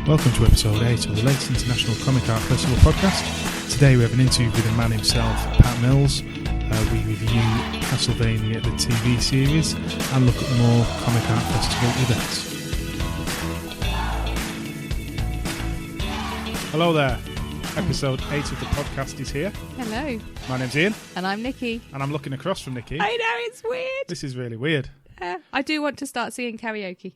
Welcome to episode 8 of the latest International Comic Art Festival podcast. Today we have an interview with the man himself, Pat Mills. We review Castlevania, the TV series, and look at more Comic Art Festival events. Hello there. Episode 8 of the podcast is here. Hello. My name's Ian. And I'm Nikki. And I'm looking across from Nikki. I know, it's weird. This is really weird. I do want to start singing karaoke.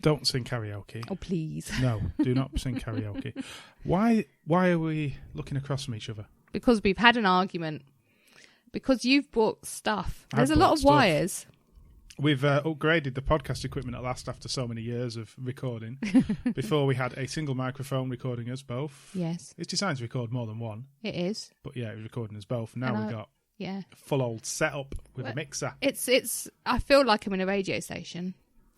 Don't sing karaoke. Oh, please. No, do not sing karaoke. Why are we looking across from each other? Because we've had an argument. Because you've bought stuff. There's a lot of stuff. Wires. We've upgraded the podcast equipment at last after so many years of recording. Before we had a single microphone recording us both. Yes. It's designed to record more than one. It is. But yeah, it was recording us both. Now we've got a full old setup with a mixer. It's. I feel like I'm in a radio station.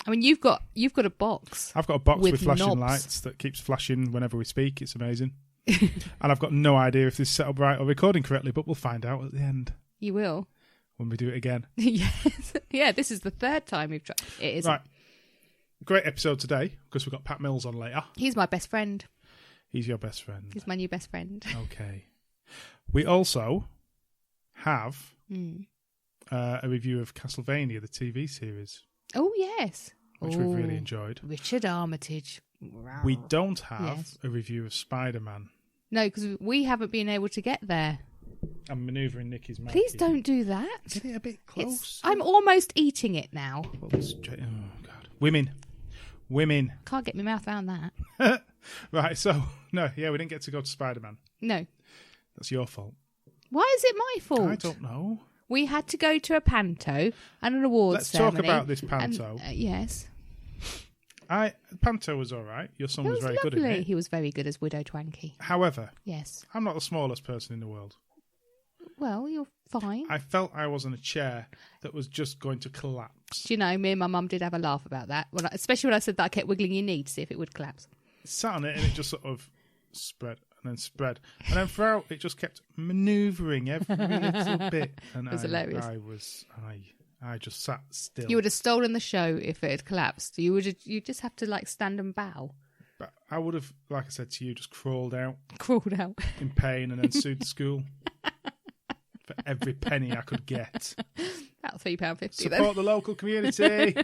I mean, you've got a box. I've got a box with flashing knobs. lights that keeps flashing whenever we speak. It's amazing. And I've got no idea if this is set up right or recording correctly, but we'll find out at the end. You will. When we do it again. Yes. Yeah, this is the third time we've tried. It is. Right. Great episode today, because we've got Pat Mills on later. He's my best friend. He's your best friend. He's my new best friend. Okay. We also have a review of Castlevania, the TV series. Oh, yes. Which we've really enjoyed. Richard Armitage. We don't have a review of Spider-Man. No, because we haven't been able to get there. I'm manoeuvring Nikki's mic. Please don't do that. Get it a bit close. I'm almost eating it now. Oh, God. Women. Can't get my mouth around that. Right, so, we didn't get to go to Spider-Man. No. That's your fault. Why is it my fault? I don't know. We had to go to a panto and an awards ceremony. Let's talk about this panto. Yes. Panto was all right. Your son was very good in it. He was very good as Widow Twanky. However, yes, I'm not the smallest person in the world. Well, you're fine. I felt I was in a chair that was just going to collapse. Do you know, me and my mum did have a laugh about that, especially when I said that I kept wiggling your knee to see if it would collapse. Sat on it and it just sort of spread. And then throughout it just kept manoeuvring every little bit. And it was hilarious. I just sat still. You would have stolen the show if it had collapsed. You just have to stand and bow. But I would have, like I said to you, just crawled out in pain and then sued the school for every penny I could get. About £3.50. Support the local community.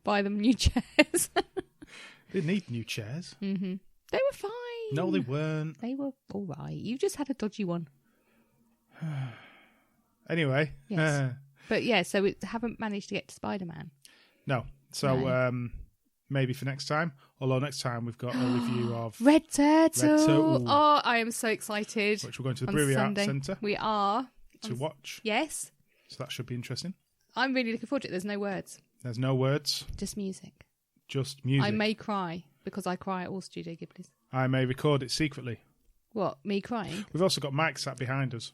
Buy them new chairs. They need new chairs. Mm-hmm. They were fine. No, they weren't. They were all right. You just had a dodgy one. Anyway. Yes. But yeah, so we haven't managed to get to Spider-Man. No. So maybe for next time. Although next time we've got a review of Red Turtle. Oh, I am so excited. Which we're going to the Brewery Arts Centre. We are. To watch. Yes. So that should be interesting. I'm really looking forward to it. There's no words. There's no words. Just music. Just music. I may cry because I cry at all Studio Ghibli's. I may record it secretly. What, me crying? We've also got Mike sat behind us.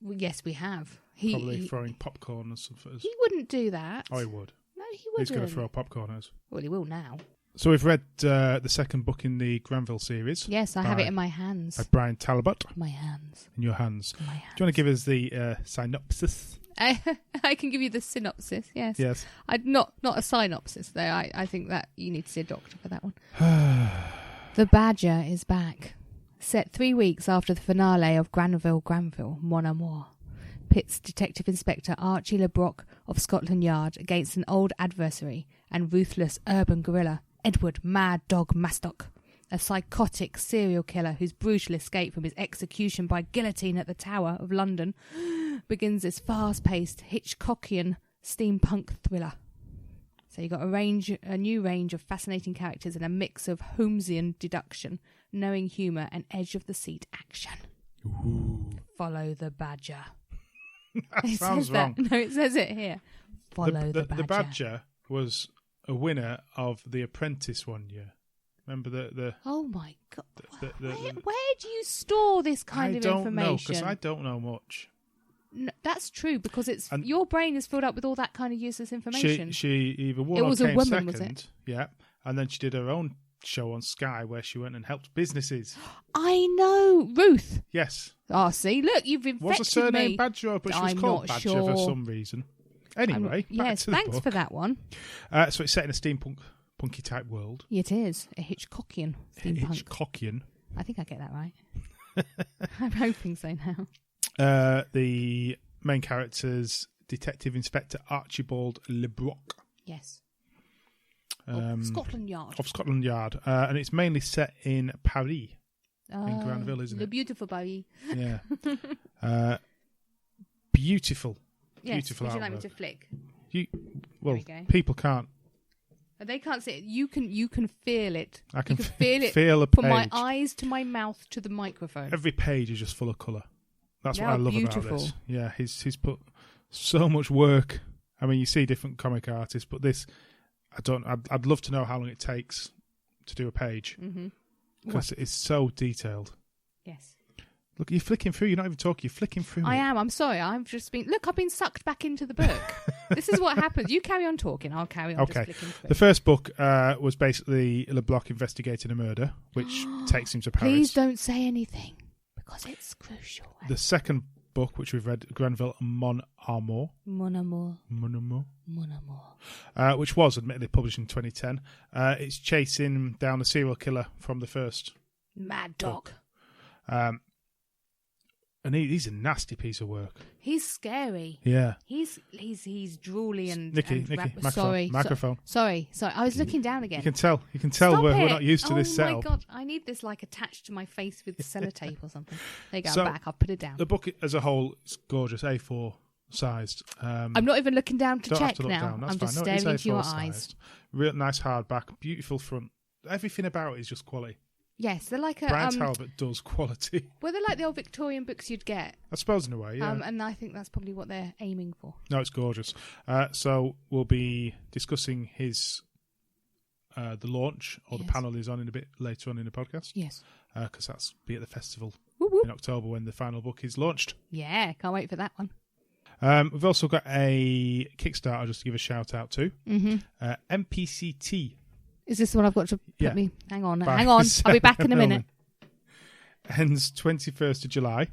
Well, yes, we have. Probably throwing popcorn and stuff at us. He wouldn't do that. Oh, he would. No, he wouldn't. He's going to throw popcorn at us. Well, he will now. So we've read the second book in the Granville series. Yes, I have it in my hands. By Brian Talbot. My hands. In your hands. My hands. Do you want to give us the synopsis? I can give you the synopsis, yes. Yes. Not a synopsis, though. I think that you need to see a doctor for that one. The Badger is back. Set 3 weeks after the finale of Granville, Mon Amour, pits Detective Inspector Archie LeBrock of Scotland Yard against an old adversary and ruthless urban guerrilla, Edward Mad Dog Mastock, a psychotic serial killer whose brutal escape from his execution by guillotine at the Tower of London begins this fast-paced Hitchcockian steampunk thriller. So you've got a new range of fascinating characters and a mix of Holmesian deduction, knowing humour and edge-of-the-seat action. Ooh. Follow the Badger. That sounds wrong. No, it says it here. Follow the Badger. The Badger was a winner of The Apprentice one year. Remember the oh my God. Where do you store this kind of information? I don't know, because I don't know much. No, that's true, because your brain is filled up with all that kind of useless information. She either won or came second. Was it? Yeah, and then she did her own show on Sky where she went and helped businesses. I know, Ruth. Yes. Oh, see, look, you've infected me. Was her surname Badger, but she was called Badger for some reason. Anyway, yes, thanks for that one. So it's set in a steampunk steampunky type world. It is a Hitchcockian steampunk. Hitchcockian. I think I get that right. I'm hoping so now. The main character's Detective Inspector Archibald LeBrock. Yes. Of Scotland Yard. Of Scotland Yard. And it's mainly set in Paris. In Granville, isn't it? The beautiful Paris. Yeah. Beautiful. Yes. Beautiful Would you artwork. like me to flick? Well, There we go. people can't. They can't see it. You can feel it. I can feel it feel a from page. my eyes to my mouth to the microphone. Every page is just full of colour. That's They what I are love beautiful. about this. Yeah, he's put so much work. I mean, you see different comic artists, but this, I'd love to know how long it takes to do a page because it's so detailed. Yes. Look, you're flicking through. You're not even talking. You're flicking through. I am. I'm sorry. I've been sucked back into the book. This is what happens. You carry on talking. I'll carry on just flicking through. The first book was basically LeBlanc investigating a murder, which takes him to Paris. Please don't say anything because it's crucial. The second book, which we've read, Granville Mon Amour. Mon amour. Mon Amour. Mon amour. Which was admittedly published in 2010. It's chasing down the serial killer from the first Mad Dog. book. And he's a nasty piece of work. He's scary. Yeah. He's drooly and Nikki, microphone. Sorry. I was looking down again. You can tell Stop we're not used to this setup. Oh my god! I need this like attached to my face with sellotape or something. There you go. So, I'm back. I'll put it down. The book as a whole is gorgeous, A4 sized. I'm not even looking down to don't check have to look now. down. That's I'm fine. just No, it is staring into your A4 eyes. sized. Real nice hardback, beautiful front. Everything about it is just quality. Yes, they're like a Brian Talbot does quality. well, they're like the old Victorian books you'd get. I suppose in a way, yeah. And I think that's probably what they're aiming for. No, it's gorgeous. So we'll be discussing his the launch or the panel he's on in a bit later on in the podcast. Yes, because that's be at the festival whoop, whoop. in October when the final book is launched. Yeah, can't wait for that one. We've also got a Kickstarter just to give a shout out to. MPCT. Is this the one I've got to put me? Hang on. I'll Sarah be back in a minute. Ends 21st of July.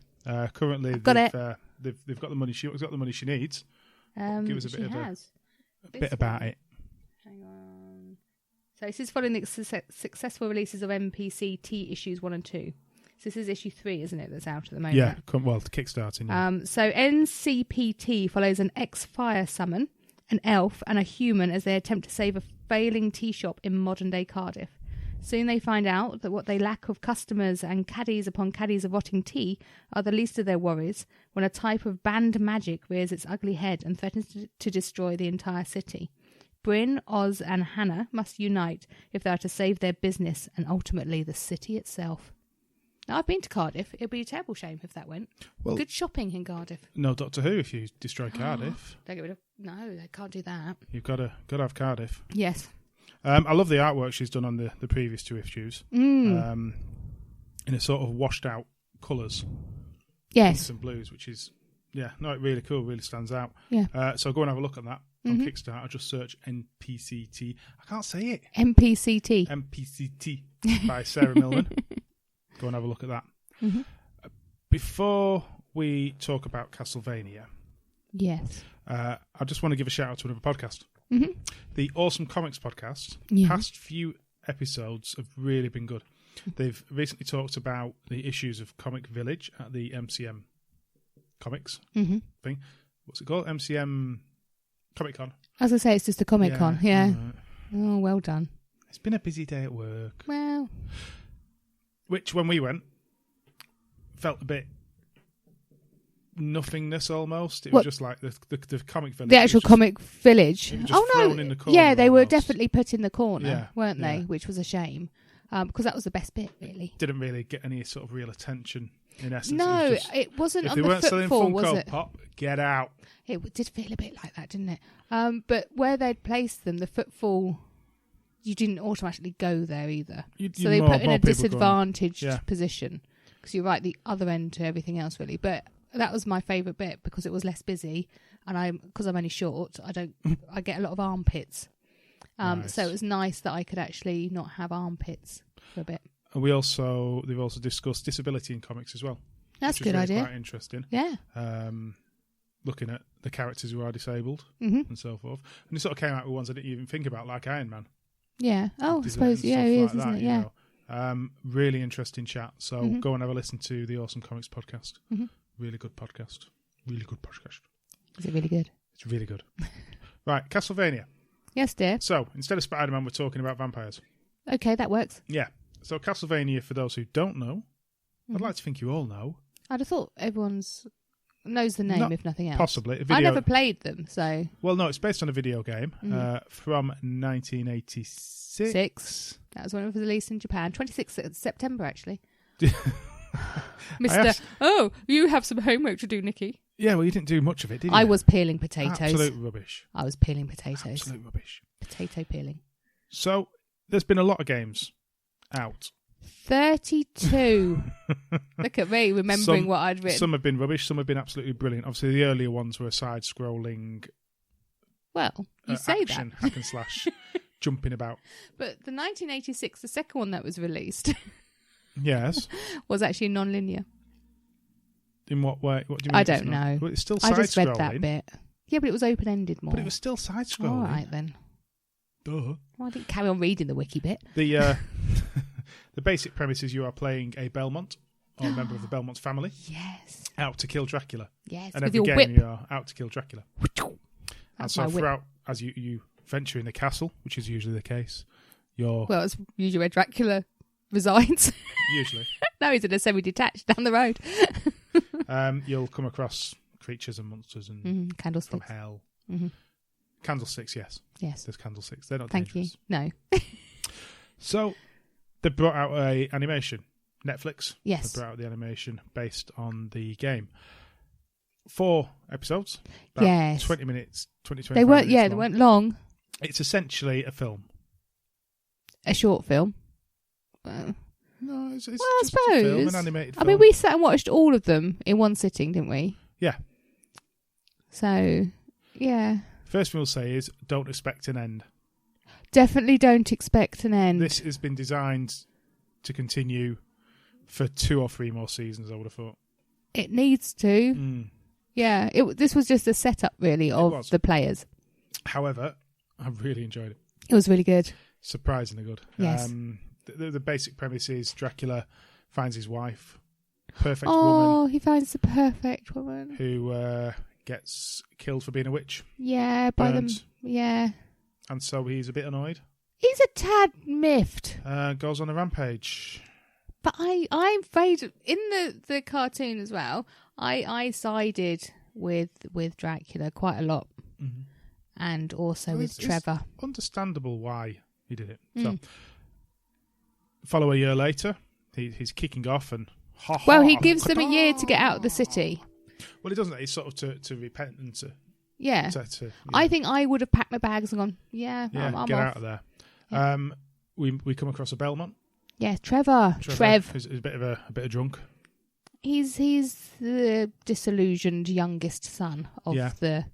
Currently, they've got the money. She's got the money she needs. Give us a bit about it. Hang on. So this is following the successful releases of MPCT issues 1 and 2. So this is issue 3, isn't it? That's out at the moment. Yeah. Well, Kickstarting. Yeah. So NCPT follows an ex-fire summon, an elf, and a human as they attempt to save a failing tea shop in modern-day Cardiff. Soon they find out that what they lack of customers and caddies upon caddies of rotting tea are the least of their worries when a type of banned magic rears its ugly head and threatens to destroy the entire city. Bryn, Oz and Hannah must unite if they are to save their business and ultimately the city itself. Now, I've been to Cardiff. It would be a terrible shame if that went. Well, good shopping in Cardiff. No Doctor Who if you destroy Cardiff. Don't get rid of... No, they can't do that. You've got to have Cardiff. Yes. I love the artwork she's done on the previous 2 issues. In a sort of washed out colours. Yes. Pinks and blues, which is, really cool, really stands out. Yeah. So go and have a look at that on Kickstarter. Just search NPCT. I can't say it. MPCT by Sarah Millman. Go and have a look at that. Before we talk about Castlevania, yes, I just want to give a shout out to another podcast. The Awesome Comics podcast. Past few episodes have really been good. They've recently talked about the issues of Comic Village at the MCM Comics thing. What's it called? MCM Comic Con. As I say, it's just a Comic Con. Yeah. Oh, well done. It's been a busy day at work. Well, which when we went felt a bit nothingness almost. It was just like the Comic Village. The actual Comic Village. In the corner yeah, they were almost. definitely put in the corner, weren't they? Which was a shame. Because that was the best bit, really. Didn't really get any sort of real attention, in essence. No, it wasn't if on they the weren't selling footfall, Funko was it? Pop, get out. It did feel a bit like that, didn't it? But where they'd placed them, the footfall, you didn't automatically go there either. So they put in a disadvantaged position. Because you're right, the other end to everything else, really. But that was my favourite bit because it was less busy. And because I'm only short, I get a lot of armpits. Nice. So it was nice that I could actually not have armpits for a bit. And they've also discussed disability in comics as well. That's a good idea. Quite interesting. Yeah. Looking at the characters who are disabled and so forth. And it sort of came out with ones I didn't even think about, like Iron Man. Yeah. Oh, I Vigilant suppose, and yeah, stuff it is, like isn't that, it? you Yeah. know. Really interesting chat. So go and have a listen to the Awesome Comics podcast. Really good podcast. Really good podcast. Is it really good? It's really good. Right, Castlevania. Yes, dear. So instead of Spider-Man, we're talking about vampires. Okay, that works. Yeah. So Castlevania, for those who don't know, I'd like to think you all know. I'd have thought everyone's knows the name, if nothing else. Possibly. I never played them, so... Well, no, it's based on a video game from 1986. Six. That was when it was released in Japan. 26th September, actually. Mr. Oh, you have some homework to do, Nikki. Yeah, well, you didn't do much of it, did you? I was peeling potatoes. Absolute rubbish. I was peeling potatoes. Absolute rubbish. Potato peeling. So, there's been a lot of games out. 32. Look at me, remembering what I'd written. Some have been rubbish, some have been absolutely brilliant. Obviously, the earlier ones were side-scrolling... Well, you say action, that. hack and slash, jumping about. But the 1986, the second one that was released... Yes. was actually non-linear. In what way? What do you mean? I don't know. Well, it's still I side-scrolling. just read that bit. Yeah, but it was open-ended more. But it was still side-scrolling. All right, then. Duh. Well, I didn't carry on reading the wiki bit. The basic premise is you are playing a Belmont, or a member of the Belmont family. Yes. Out to kill Dracula. Yes, and with every your game whip. you are out to kill Dracula. That's and so my whip. throughout, as you venture in the castle, which is usually the case, you're... Well, it's usually where Dracula resides. Usually. No, he's in a semi-detached down the road. You'll come across creatures and monsters and Candlesticks. from hell. Mm-hmm. Candlesticks, yes. Yes. There's candlesticks. They're not Thank dangerous. you. No. So, they brought out a animation. Netflix. Yes. They brought out the animation based on the game. 4 episodes. About Yes. 20 minutes, 25 They weren't. minutes Yeah, long. they weren't long. It's essentially a film. A short film. No, it's Well, I just a film, suppose. an animated I film. mean, we sat and watched all of them in one sitting, didn't we? Yeah. So, yeah. First thing we'll say is, don't expect an end. Definitely don't expect an end. This has been designed to continue for 2 or 3 more seasons, I would have thought. It needs to. Yeah. This was just a setup, really, of the players. However, I really enjoyed it. It was really good. Surprisingly good. Yes. The basic premise is Dracula finds his wife, perfect Oh, woman, he finds the perfect woman. who gets killed for being a witch. Yeah, by them. Burnt. Yeah. And so he's a bit annoyed. He's a tad miffed. Goes on a rampage. But I'm afraid, in the cartoon as well, I sided with Dracula quite a lot. Mm-hmm. And also with It's Trevor. Understandable why he did it. So, follow a year later, he's kicking off and... Well, he gives them a year to get out of the city. Well, he doesn't. He's sort of to repent and to... Yeah. to I think I would have packed my bags and gone, I'm get off. out of there. Yeah. We come across a Belmont. Yeah, Trevor. Trev. Who's a bit of drunk. He's the disillusioned youngest son of the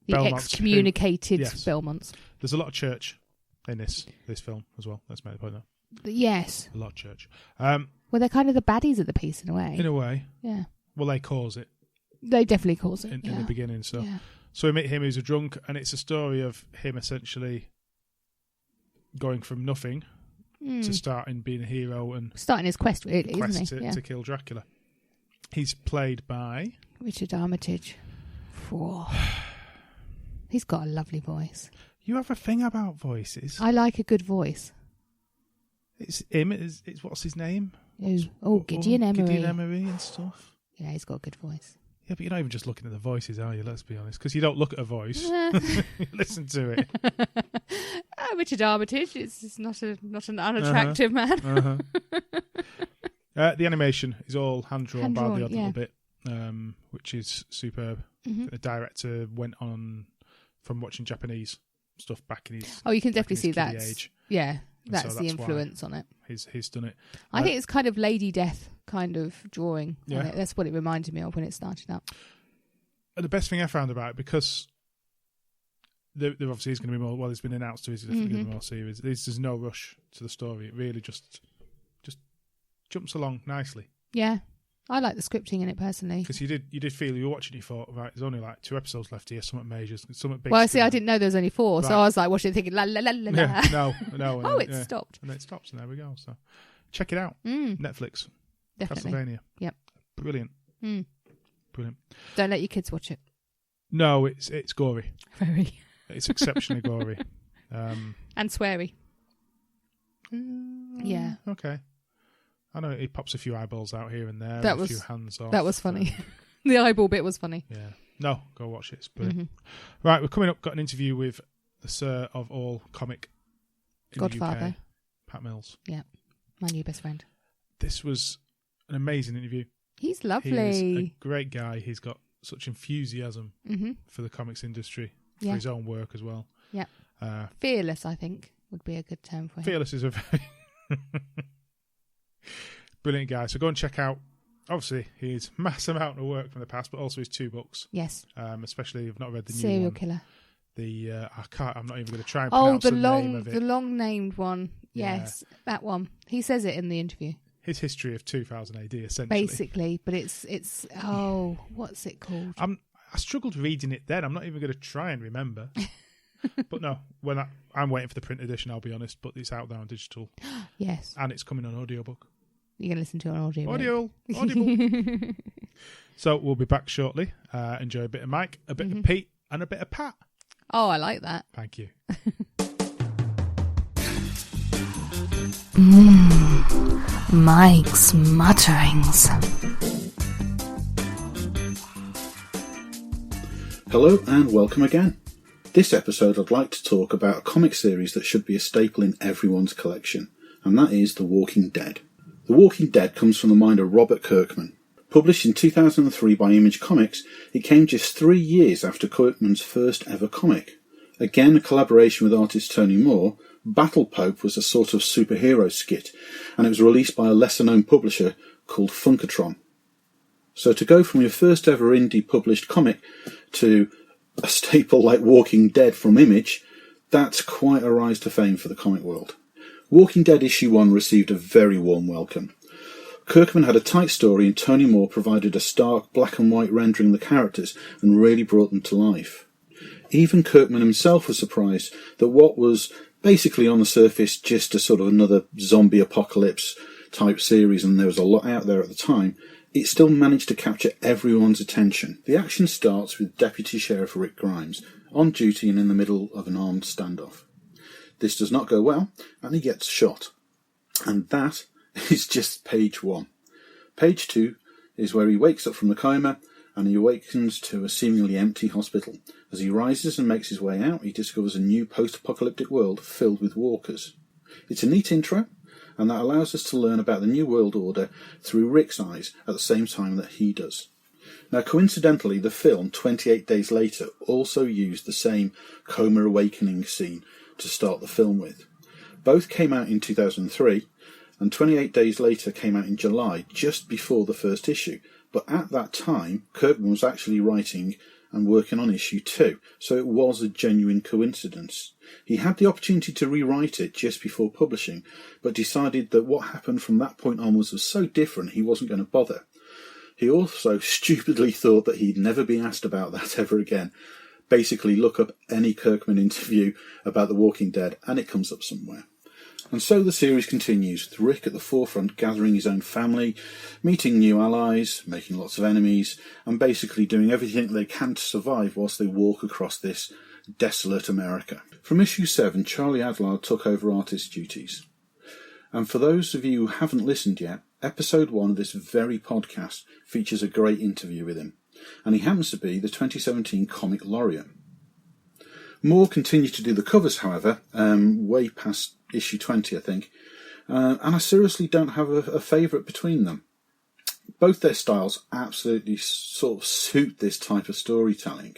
Belmonts excommunicated yes. Belmonts. There's a lot of church in this film as well. Let's make the point there. Yes. A lot of church. Well, they're kind of the baddies of the piece in a way. In a way. Yeah. Well, they cause it. They definitely cause it. In the beginning. So yeah. So we meet him who's a drunk, and it's a story of him essentially going from nothing to starting being a hero and starting his quest, really, isn't he? To kill Dracula. He's played by Richard Armitage. Whoa. He's got a lovely voice. You have a thing about voices. I like a good voice. It's him. It's what's his name? Gideon Emery. Gideon Emery and stuff. Yeah, he's got a good voice. Yeah, but you're not even just looking at the voices, are you? Let's be honest. Because you don't look at a voice. You listen to it. Richard Armitage is not an unattractive man. The animation is all hand-drawn by the odd yeah. little bit, which is superb. Mm-hmm. The director went on from watching Japanese stuff back in his... Oh, you can definitely see that. that. Yeah, that's the influence on it. He's done it. I think it's kind of Lady Death kind of drawing. Yeah. On it. That's what it reminded me of when it started up. And the best thing I found about it, because there obviously is going to be more... Well, it's been announced to us, there's definitely going to be more series. There's no rush to the story. It really just jumps along nicely. Yeah. I like the scripting in it personally. Because you did feel you were watching, you thought, right, there's only like 2 episodes left here, something major, something big. Well, see, I didn't know there was only 4, Right. so I was like watching it thinking, la la la la la. Yeah, no. Oh, it stopped. And then it stops, and there we go. So check it out. Netflix. Definitely. Castlevania. Yep. Brilliant. Brilliant. Don't let your kids watch it. No, it's gory. Very. It's exceptionally gory. And sweary. Yeah. Okay. I know he pops a few eyeballs out here and there. That a was few hands off. That was funny. The eyeball bit was funny. Yeah. No, go watch it. It's brilliant. Right, we're coming up. Got an interview with the Sir of all comic in Godfather. the UK, Pat Mills. Yeah. My new best friend. This was an amazing interview. He's He lovely. is a great guy. He's got such enthusiasm for the comics industry, for his own work as well. Yeah. Fearless, I think, would be a good term for him. Fearless is a very brilliant guy. So go and check out, obviously, his mass amount of work from the past, but also his 2 books. Yes. Especially, I've not read the new Serial one. killer. I'm not even going to try and pronounce the name of it. The long named one. Yes, that one. He says it in the interview. His history of 2000 AD, essentially. Basically, but it's what's it called? I struggled reading it then. I'm not even going to try and remember. But no, I'm waiting for the print edition, I'll be honest, but it's out there on digital. Yes. And it's coming on audiobook. You're going to listen to it on audio. Audible. So we'll be back shortly. Enjoy a bit of Mike, a bit of Pete, and a bit of Pat. Oh, I like that. Thank you. Mike's mutterings. Hello and welcome again. This episode I'd like to talk about a comic series that should be a staple in everyone's collection, and that is The Walking Dead. The Walking Dead comes from the mind of Robert Kirkman. Published in 2003 by Image Comics, it came just 3 years after Kirkman's first ever comic. Again a collaboration with artist Tony Moore, Battle Pope was a sort of superhero skit, and it was released by a lesser-known publisher called Funkatron. So to go from your first ever indie published comic to a staple like Walking Dead from Image, that's quite a rise to fame for the comic world. Walking Dead issue 1 received a very warm welcome. Kirkman had a tight story and Tony Moore provided a stark black and white rendering of the characters and really brought them to life. Even Kirkman himself was surprised that what was basically on the surface just a sort of another zombie apocalypse type series, and there was a lot out there at the time, it still managed to capture everyone's attention. The action starts with Deputy Sheriff Rick Grimes on duty and in the middle of an armed standoff. This does not go well, and he gets shot. And that is just page 1. Page 2 is where he wakes up from the coma, and he awakens to a seemingly empty hospital. As he rises and makes his way out, he discovers a new post-apocalyptic world filled with walkers. It's a neat intro, and that allows us to learn about the New World Order through Rick's eyes at the same time that he does. Now, coincidentally, the film 28 Days Later also used the same coma awakening scene to start the film with. Both came out in 2003, and 28 Days Later came out in July, just before the first issue. But at that time, Kirkman was actually writing and working on issue 2, so it was a genuine coincidence. He had the opportunity to rewrite it just before publishing, but decided that what happened from that point onwards was so different he wasn't going to bother. He also stupidly thought that he'd never be asked about that ever again. Basically, look up any Kirkman interview about The Walking Dead and it comes up somewhere. And so the series continues, with Rick at the forefront gathering his own family, meeting new allies, making lots of enemies, and basically doing everything they can to survive whilst they walk across this desolate America. From issue 7, Charlie Adlard took over artist duties. And for those of you who haven't listened yet, episode 1 of this very podcast features a great interview with him, and he happens to be the 2017 Comic Laureate. Moore continued to do the covers, however, way past issue 20, I think, and I seriously don't have a favourite between them. Both their styles absolutely sort of suit this type of storytelling.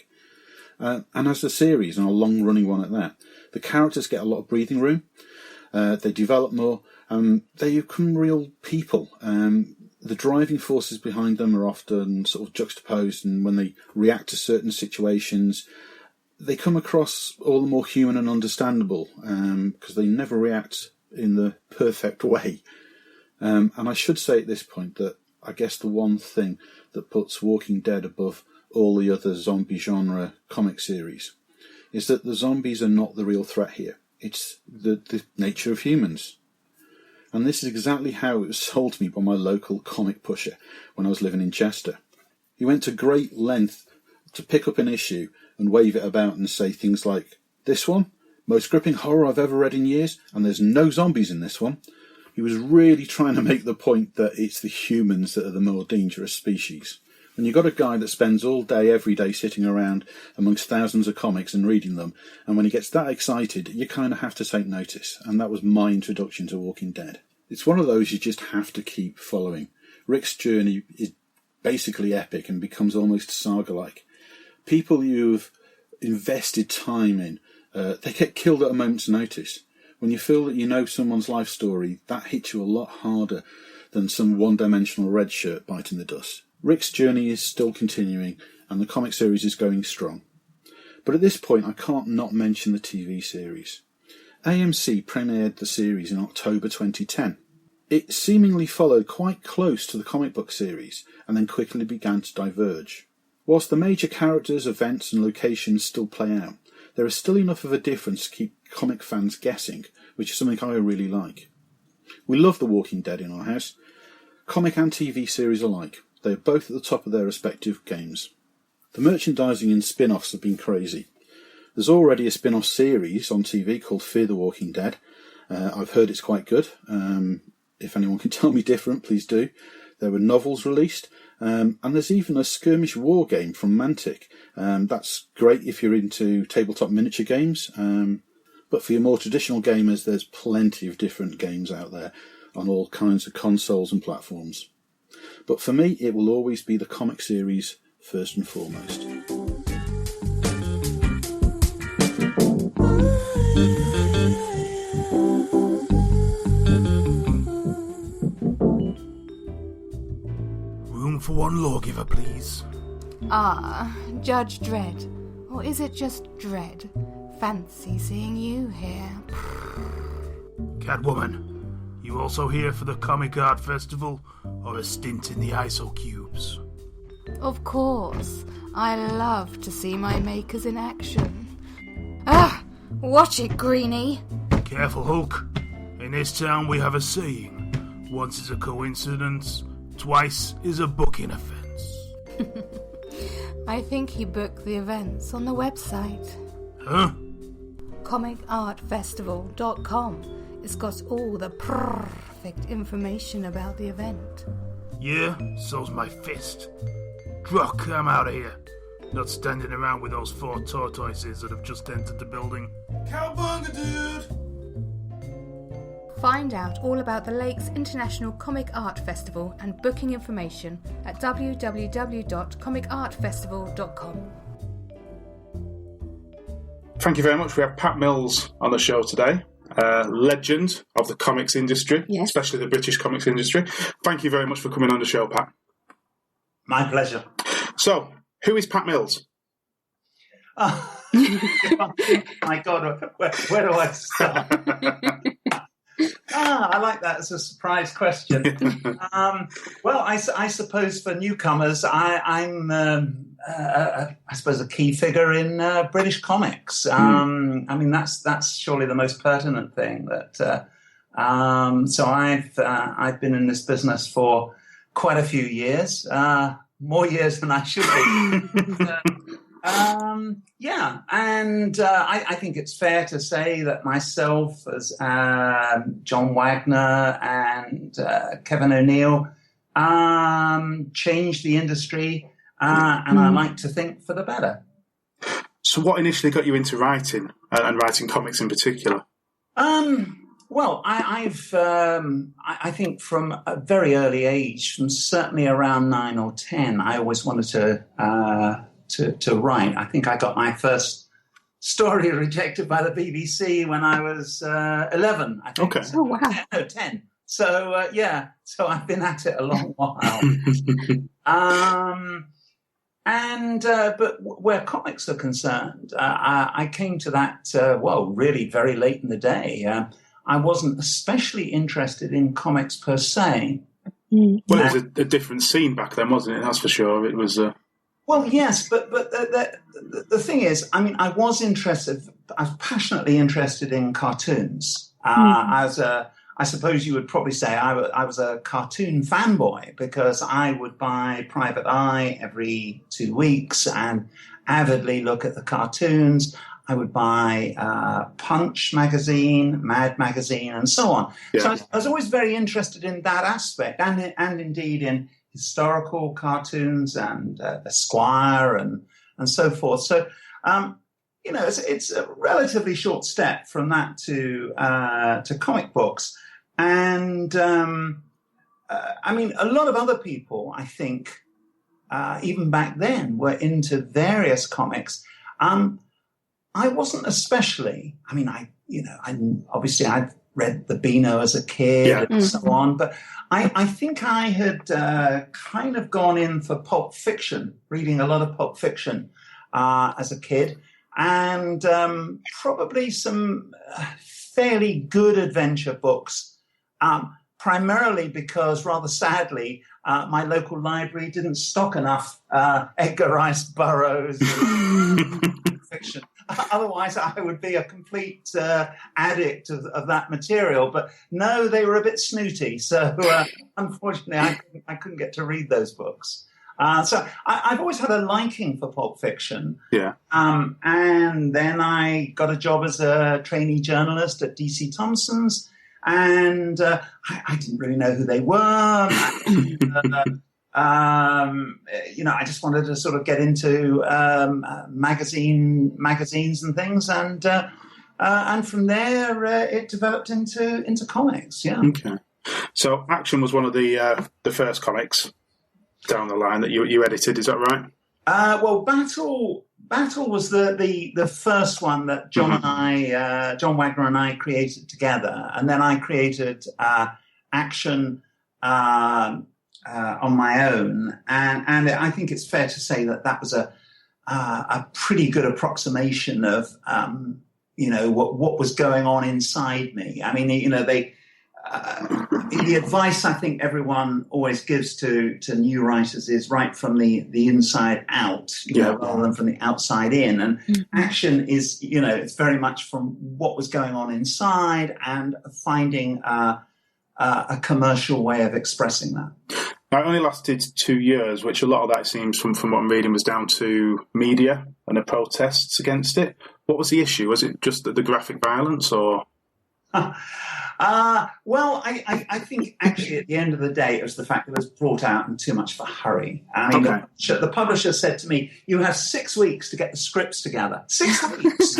And as a series, and a long-running one at that, the characters get a lot of breathing room, they develop more, they become real people. The driving forces behind them are often sort of juxtaposed, and when they react to certain situations, they come across all the more human and understandable, because they never react in the perfect way. And I should say at this point that I guess, the one thing that puts Walking Dead above all the other zombie genre comic series, is that the zombies are not the real threat here. It's the nature of humans. And this is exactly how it was sold to me by my local comic pusher when I was living in Chester. He went to great length to pick up an issue and wave it about and say things like, "This one? Most gripping horror I've ever read in years, and there's no zombies in this one." He was really trying to make the point that it's the humans that are the more dangerous species. When you've got a guy that spends all day, every day, sitting around amongst thousands of comics and reading them, and when he gets that excited, you kind of have to take notice. And that was my introduction to Walking Dead. It's one of those you just have to keep following. Rick's journey is basically epic and becomes almost saga-like. People you've invested time in, they get killed at a moment's notice. When you feel that you know someone's life story, that hits you a lot harder than some one-dimensional red shirt biting the dust. Rick's journey is still continuing, and the comic series is going strong. But at this point, I can't not mention the TV series. AMC premiered the series in October 2010. It seemingly followed quite close to the comic book series, and then quickly began to diverge. Whilst the major characters, events and locations still play out, there is still enough of a difference to keep comic fans guessing, which is something I really like. We love The Walking Dead in our house, comic and TV series alike. They are both at the top of their respective games. The merchandising and spin-offs have been crazy. There's already a spin-off series on TV called Fear the Walking Dead. I've heard it's quite good. If anyone can tell me different, please do. There were novels released, and there's even a skirmish war game from Mantic. That's great if you're into tabletop miniature games, but for your more traditional gamers, there's plenty of different games out there on all kinds of consoles and platforms. But for me, it will always be the comic series first and foremost. Room for one lawgiver, please. Ah, Judge Dredd. Or is it just Dredd? Fancy seeing you here. Catwoman, you also here for the Comic Art Festival or a stint in the ISO cubes? Of course. I love to see my makers in action. Ah! Watch it, Greenie. Careful, Hulk. In this town we have a saying. Once is a coincidence, twice is a booking offence. I think he booked the events on the website. Huh? comicartfestival.com. It's got all the perfect information about the event. Yeah, so's my fist. Drock, I'm out of here. Not standing around with those 4 tortoises that have just entered the building. Cowabunga, dude! Find out all about the Lakes International Comic Art Festival and booking information at www.comicartfestival.com. Thank you very much. We have Pat Mills on the show today, legend of the comics industry, Yes. especially the British comics industry. Thank you very much for coming on the show, Pat. My pleasure. So, who is Pat Mills? Oh, my God, where do I start? I like that as a surprise question. Well, I suppose for newcomers, I'm I suppose a key figure in British comics. I mean, that's surely the most pertinent thing. That so I've been in this business for quite a few years, more years than I should be. I think it's fair to say that myself, as John Wagner and Kevin O'Neill, changed the industry, and I like to think for the better. So what initially got you into writing, and writing comics in particular? Well, I think from a very early age, from certainly around 9 or 10, I always wanted to write. I think I got my first story rejected by the BBC when I was 11. I think. Okay. Oh, wow. No, 10. So, so I've been at it a long while. But where comics are concerned, I came to that, really very late in the day. I wasn't especially interested in comics per se, Well, it was a different scene back then, wasn't it? That's for sure. It was. Well, yes, but the thing is, I mean, I was passionately interested in cartoons. I suppose you would probably say I was a cartoon fanboy, because I would buy Private Eye every 2 weeks and avidly look at the cartoons. I would buy Punch magazine, Mad magazine, and so on. Yeah. So I was always very interested in that aspect, and indeed in historical cartoons and Esquire and so forth. So, it's a relatively short step from that to comic books. And, I mean, a lot of other people, I think, even back then, were into various comics. I wasn't especially. I mean, obviously I'd read the Beano as a kid and so on, but I think I had kind of gone in for pulp fiction, reading a lot of pulp fiction as a kid, and probably some fairly good adventure books, primarily because, rather sadly, my local library didn't stock enough Edgar Rice Burroughs fiction. Otherwise, I would be a complete addict of that material. But no, they were a bit snooty. So unfortunately, I couldn't get to read those books. So I've always had a liking for pulp fiction. Yeah. And then I got a job as a trainee journalist at DC Thomson's. And I didn't really know who they were. I just wanted to sort of get into magazines and things, and from there it developed into comics. Yeah. Okay. So Action was one of the first comics down the line that you edited. Is that right? Well, Battle was the first one that John Wagner and I created together, and then I created Action on my own, and I think it's fair to say that was a pretty good approximation of what was going on inside me. I mean, the advice I think everyone always gives to new writers is write from the inside out, rather than from the outside in. And Action is, it's very much from what was going on inside and finding a commercial way of expressing that. It only lasted 2 years, which a lot of that seems from what I'm reading was down to media and the protests against it. What was the issue? Was it just the graphic violence, or? Well, I think actually at the end of the day, it was the fact that it was brought out in too much of a hurry. I mean, the publisher said to me, "You have 6 weeks to get the scripts together." 6 weeks.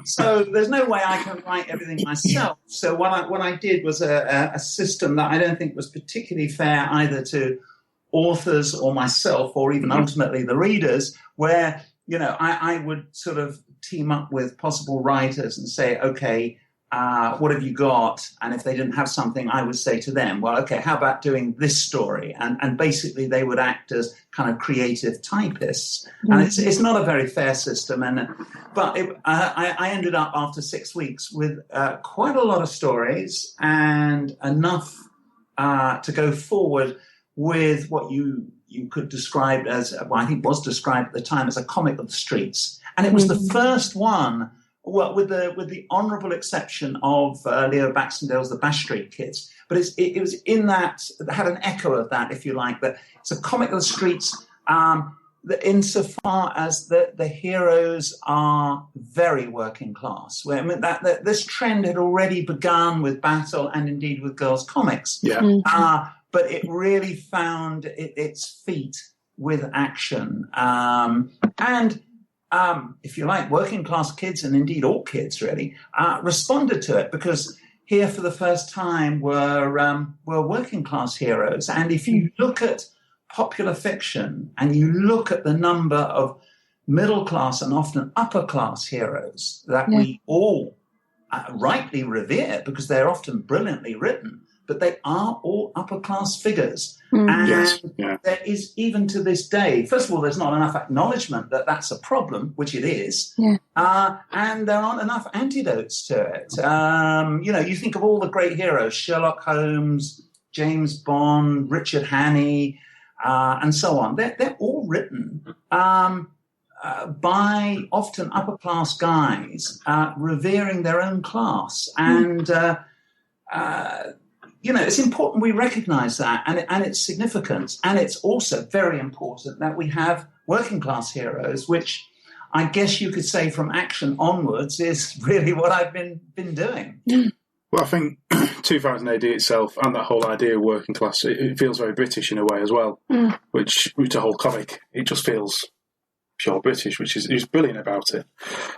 So there's no way I can write everything myself. So what I did was a system that I don't think was particularly fair either to authors or myself, or even ultimately the readers, where, I would sort of team up with possible writers and say, okay, what have you got? And if they didn't have something, I would say to them, well, okay, how about doing this story? And basically they would act as kind of creative typists. And it's not a very fair system. But I ended up after 6 weeks with quite a lot of stories and enough to go forward with what you could describe as, well, I think was described at the time as a comic of the streets. And it was the first one, well, with the honourable exception of Leo Baxendale's The Bash Street Kids. But it was in that, it had an echo of that, if you like, that it's a comic of the streets, that insofar as the heroes are very working class. Where, I mean, that this trend had already begun with Battle and indeed with girls' comics. Yeah. But it really found its feet with Action. If you like, working class kids, and indeed all kids really, responded to it, because here for the first time were working class heroes. And if you look at popular fiction and you look at the number of middle class and often upper class heroes that we all rightly revere, because they're often brilliantly written, but they are all upper class figures. And there is, even to this day, first of all, there's not enough acknowledgement that that's a problem, which it is. And there aren't enough antidotes to it. You think of all the great heroes, Sherlock Holmes, James Bond, Richard Hannay, and so on. They're all written by often upper-class guys revering their own class. And, it's important we recognize that and its significance. And it's also very important that we have working-class heroes, which I guess you could say from Action onwards is really what I've been doing. Well, I think 2000 AD itself and that whole idea of working class, it feels very British in a way as well, which the whole comic, it just feels pure British, which is brilliant about it.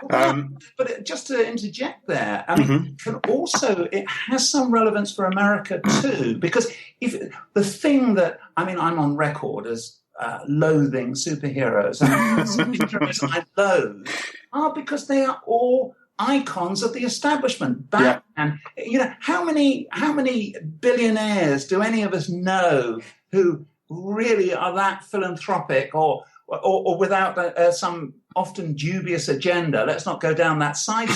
But just to interject there, I mean, it has some relevance for America too, because if the thing that, I mean, I'm on record as loathing superheroes, and superheroes I loathe are because they are all icons of the establishment. Batman, how many billionaires do any of us know who really are that philanthropic or without some often dubious agenda? Let's not go down that side.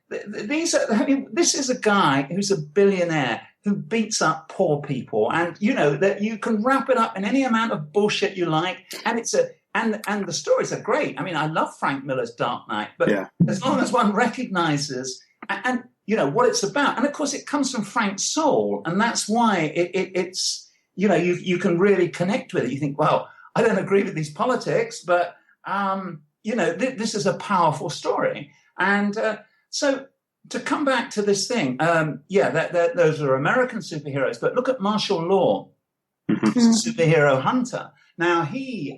This is a guy who's a billionaire who beats up poor people, and that you can wrap it up in any amount of bullshit you like, and and the stories are great. I mean, I love Frank Miller's Dark Knight, but as long as one recognizes and what it's about, and of course it comes from Frank's soul, and that's why it's you can really connect with it. You think, well, I don't agree with these politics, but this is a powerful story. And so to come back to this thing, those are American superheroes, but look at Martial Law, superhero hunter. Now he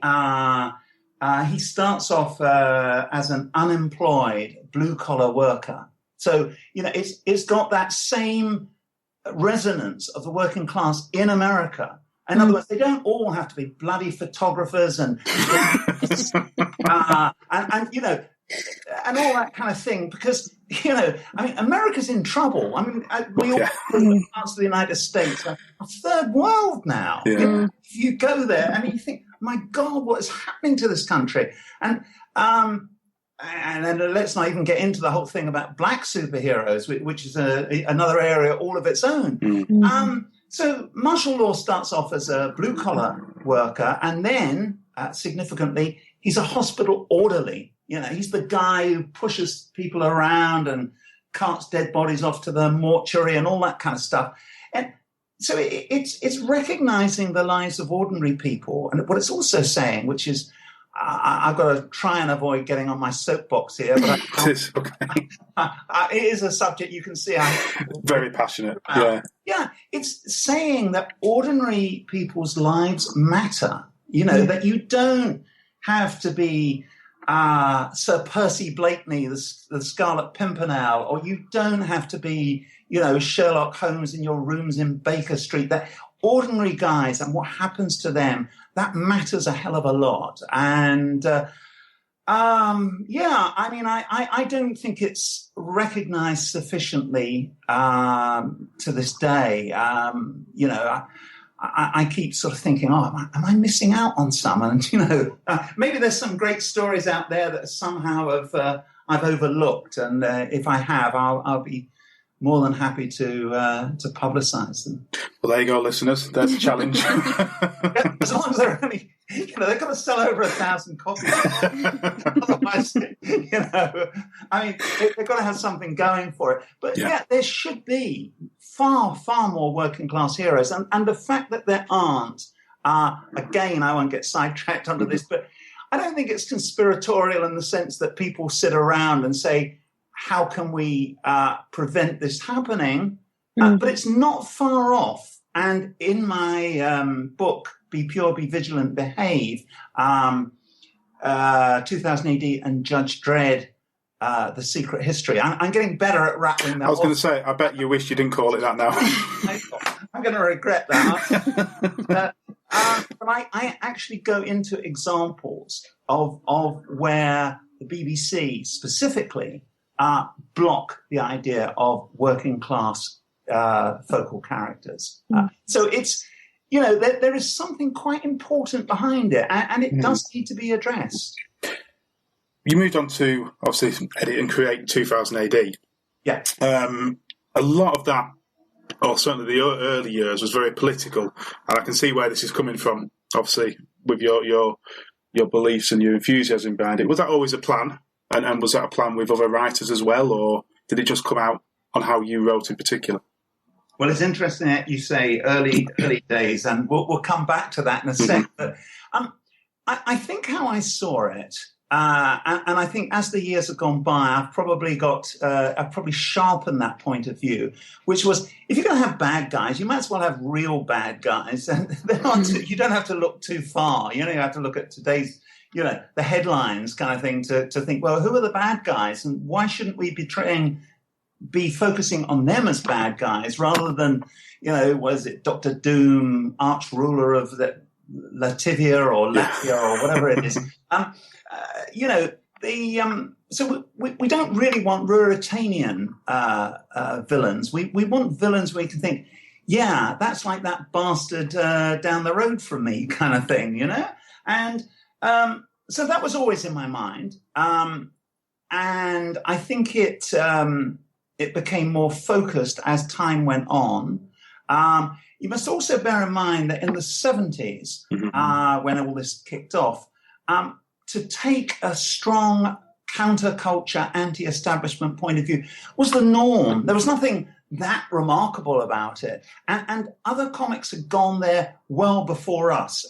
starts off as an unemployed blue collar worker. So it's got that same resonance of the working class in America. In other words, they don't all have to be bloody photographers and and all that kind of thing, because America's in trouble. I mean, we all parts of the United States are a third world now. If you go there, I mean, you think, my God, what is happening to this country? And then let's not even get into the whole thing about black superheroes, which is another area all of its own. So Martial Law starts off as a blue-collar worker, and then, significantly, he's a hospital orderly. He's the guy who pushes people around and carts dead bodies off to the mortuary and all that kind of stuff. And so it's recognizing the lives of ordinary people. And what it's also saying, which is, I've got to try and avoid getting on my soapbox here, but it is a subject you can see I'm very passionate. Yeah, it's saying that ordinary people's lives matter. That you don't have to be Sir Percy Blakeney, the Scarlet Pimpernel, or you don't have to be, Sherlock Holmes in your rooms in Baker Street. That ordinary guys and what happens to them, that matters a hell of a lot. And I don't think it's recognized sufficiently to this day. I keep sort of thinking, am I missing out on some? And, maybe there's some great stories out there that somehow I've overlooked. And if I have, I'll be more than happy to publicise them. Well, there you go, listeners. There's a challenge. As long as they're only, they've got to sell over 1,000 copies. Otherwise, they've got to have something going for it. But there should be far, far more working class heroes. And the fact that there aren't, again, I won't get sidetracked onto this, but I don't think it's conspiratorial in the sense that people sit around and say, how can we prevent this happening? But it's not far off. And in my book, Be Pure, Be Vigilant, Behave, 2000 AD and Judge Dredd, The Secret History. I'm getting better at rattling that. I was going to say, I bet you wish you didn't call it that now. I'm going to regret that. But I actually go into examples of where the BBC specifically block the idea of working class focal characters. So it's, there is something quite important behind it, and it does need to be addressed. You moved on to, obviously, edit and create 2000 AD. Yeah. A lot of that or certainly the early years, was very political, and I can see where this is coming from. Obviously, with your beliefs and your enthusiasm behind it, was that always a plan? And was that a plan with other writers as well, or did it just come out on how you wrote in particular? Well, it's interesting that you say early days, and we'll come back to that in a sec. But I think how I saw it, and I think as the years have gone by, I've probably sharpened that point of view, which was, if you're going to have bad guys, you might as well have real bad guys, and you don't have to look too far. You have to look at today's, the headlines kind of thing to think, well, who are the bad guys, and why shouldn't we be focusing on them as bad guys rather than, was it Dr. Doom, arch ruler of Latvia or Latvia or whatever it is. So we don't really want Ruritanian villains. We want villains where you can think, yeah, that's like that bastard down the road from me kind of thing, And so that was always in my mind. And I think it became more focused as time went on. You must also bear in mind that in the 70s, when all this kicked off, to take a strong counterculture, anti-establishment point of view was the norm. There was nothing that remarkable about it. And other comics had gone there well before us.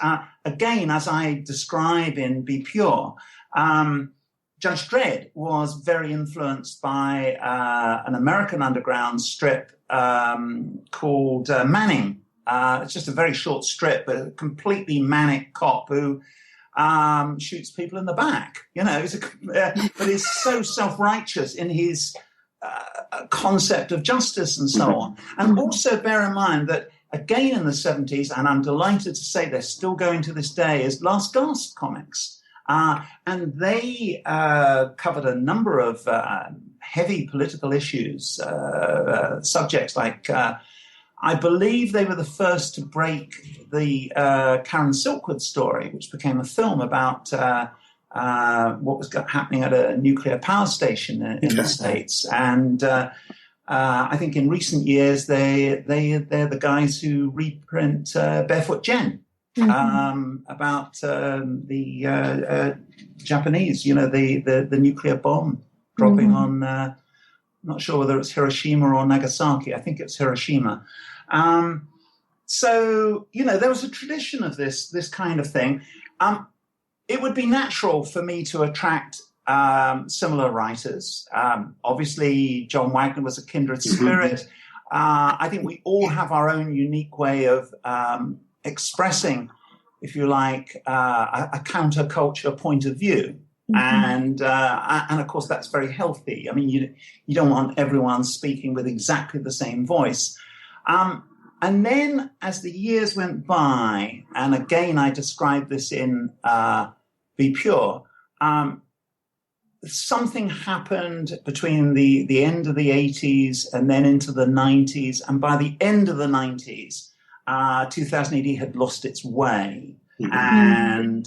Again, as I describe in Be Pure, Judge Dredd was very influenced by an American underground strip called Manning. It's just a very short strip, but a completely manic cop who shoots people in the back. But he's so self-righteous in his concept of justice and so on. And also bear in mind that, again, in the 70s, and I'm delighted to say they're still going to this day, is Last Gasp Comics. And they covered a number of heavy political issues, subjects like, I believe they were the first to break the Karen Silkwood story, which became a film about what was happening at a nuclear power station in the States. And I think in recent years, they're the guys who reprint Barefoot Jen. About the Japanese, the nuclear bomb dropping on, not sure whether it's Hiroshima or Nagasaki. I think it's Hiroshima. So, there was a tradition of this kind of thing. It would be natural for me to attract similar writers. Obviously, John Wagner was a kindred spirit. I think we all have our own unique way of expressing, if you like, a counterculture point of view, and of course that's very healthy. I mean, you don't want everyone speaking with exactly the same voice. And then as the years went by, and again I described this in Be Pure, something happened between the end of the 80s and then into the 90s, and by the end of the 90s. 2000 AD had lost its way, and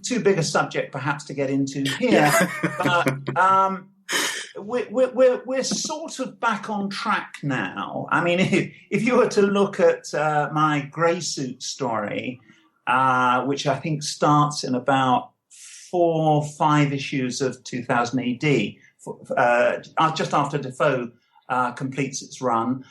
too big a subject perhaps to get into here. But we're sort of back on track now. I mean, if you were to look at my grey suit story, which I think starts in about 4 or 5 issues of 2000 AD, just after Defoe completes its run,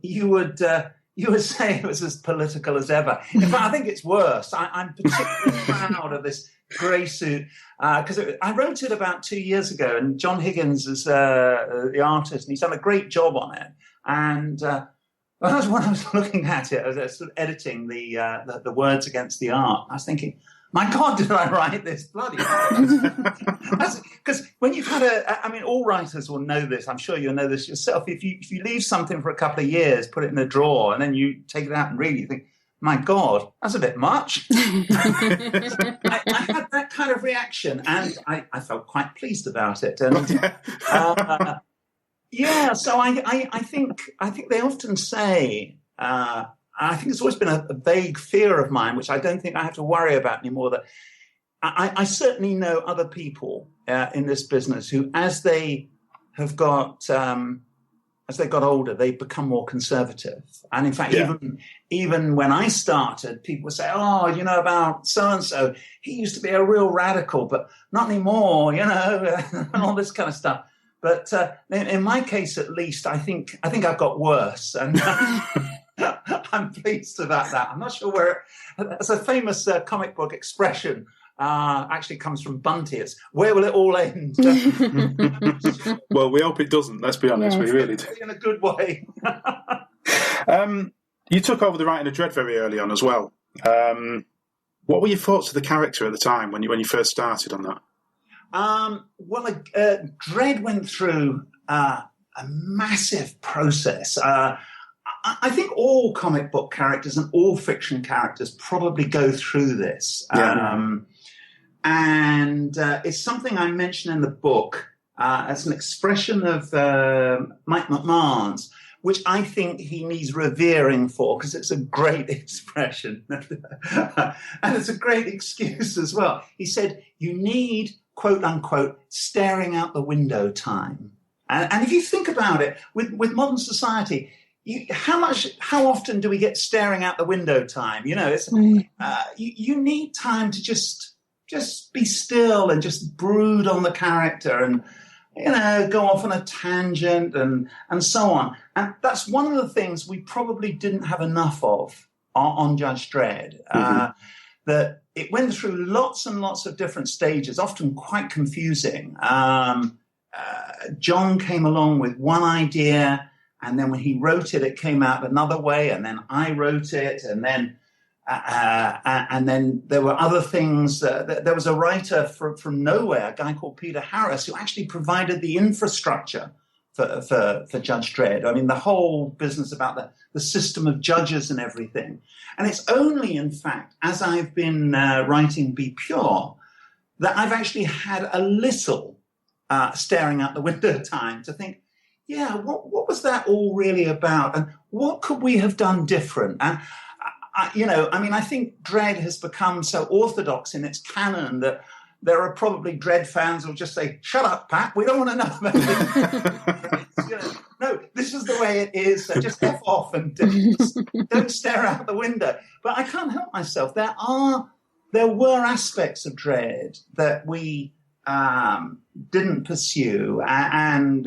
you would say it was as political as ever. In fact, I think it's worse. I'm particularly proud of this grey suit because I wrote it about 2 years ago, and John Higgins is the artist, and he's done a great job on it. And when I was looking at it, I was sort of editing the words against the art. I was thinking, my God, did I write this bloody hell? Because when you've had all writers will know this. I'm sure you'll know this yourself. If you leave something for a couple of years, put it in a drawer, and then you take it out and read it, you think, my God, that's a bit much. I had that kind of reaction, and I felt quite pleased about it. And so I think they often say. I think it's always been a vague fear of mine, which I don't think I have to worry about anymore, that I certainly know other people in this business who, as they have got as they got older, they become more conservative. And in fact, even when I started, people would say, "Oh, you know about so-and-so, he used to be a real radical, but not anymore," you know, and all this kind of stuff. But in my case, at least, I think I've got worse. And I'm pleased about that. I'm not sure where. It's a famous comic book expression. Actually comes from Bunty. It's where will it all end? Well, we hope it doesn't. Let's be honest, we really do. In a good way. You took over the writing of Dredd very early on as well. What were your thoughts of the character at the time when you first started on that? Dredd went through a massive process. I think all comic book characters and all fiction characters probably go through this. And it's something I mention in the book as an expression of Mike McMahon's, which I think he needs revering for, because it's a great expression. And it's a great excuse as well. He said, you need, quote unquote, staring out the window time. And if you think about it, with modern society, how often do we get staring out the window time? You know, it's you need time to just be still and just brood on the character and, you know, go off on a tangent and so on. And that's one of the things we probably didn't have enough of on Judge Dredd. That it went through lots and lots of different stages, often quite confusing. John came along with one idea, and then when he wrote it, it came out another way, and then I wrote it, and then there were other things. There was a writer from nowhere, a guy called Peter Harris, who actually provided the infrastructure for Judge Dredd. I mean, the whole business about the system of judges and everything. And it's only, in fact, as I've been writing Be Pure, that I've actually had a little staring out the window time to think, yeah, what was that all really about? And what could we have done different? And, I think Dredd has become so orthodox in its canon that there are probably Dredd fans who'll just say, shut up, Pat, we don't want to know about it. No, this is the way it is, so just F off and don't stare out the window. But I can't help myself. There were aspects of Dredd that we didn't pursue, and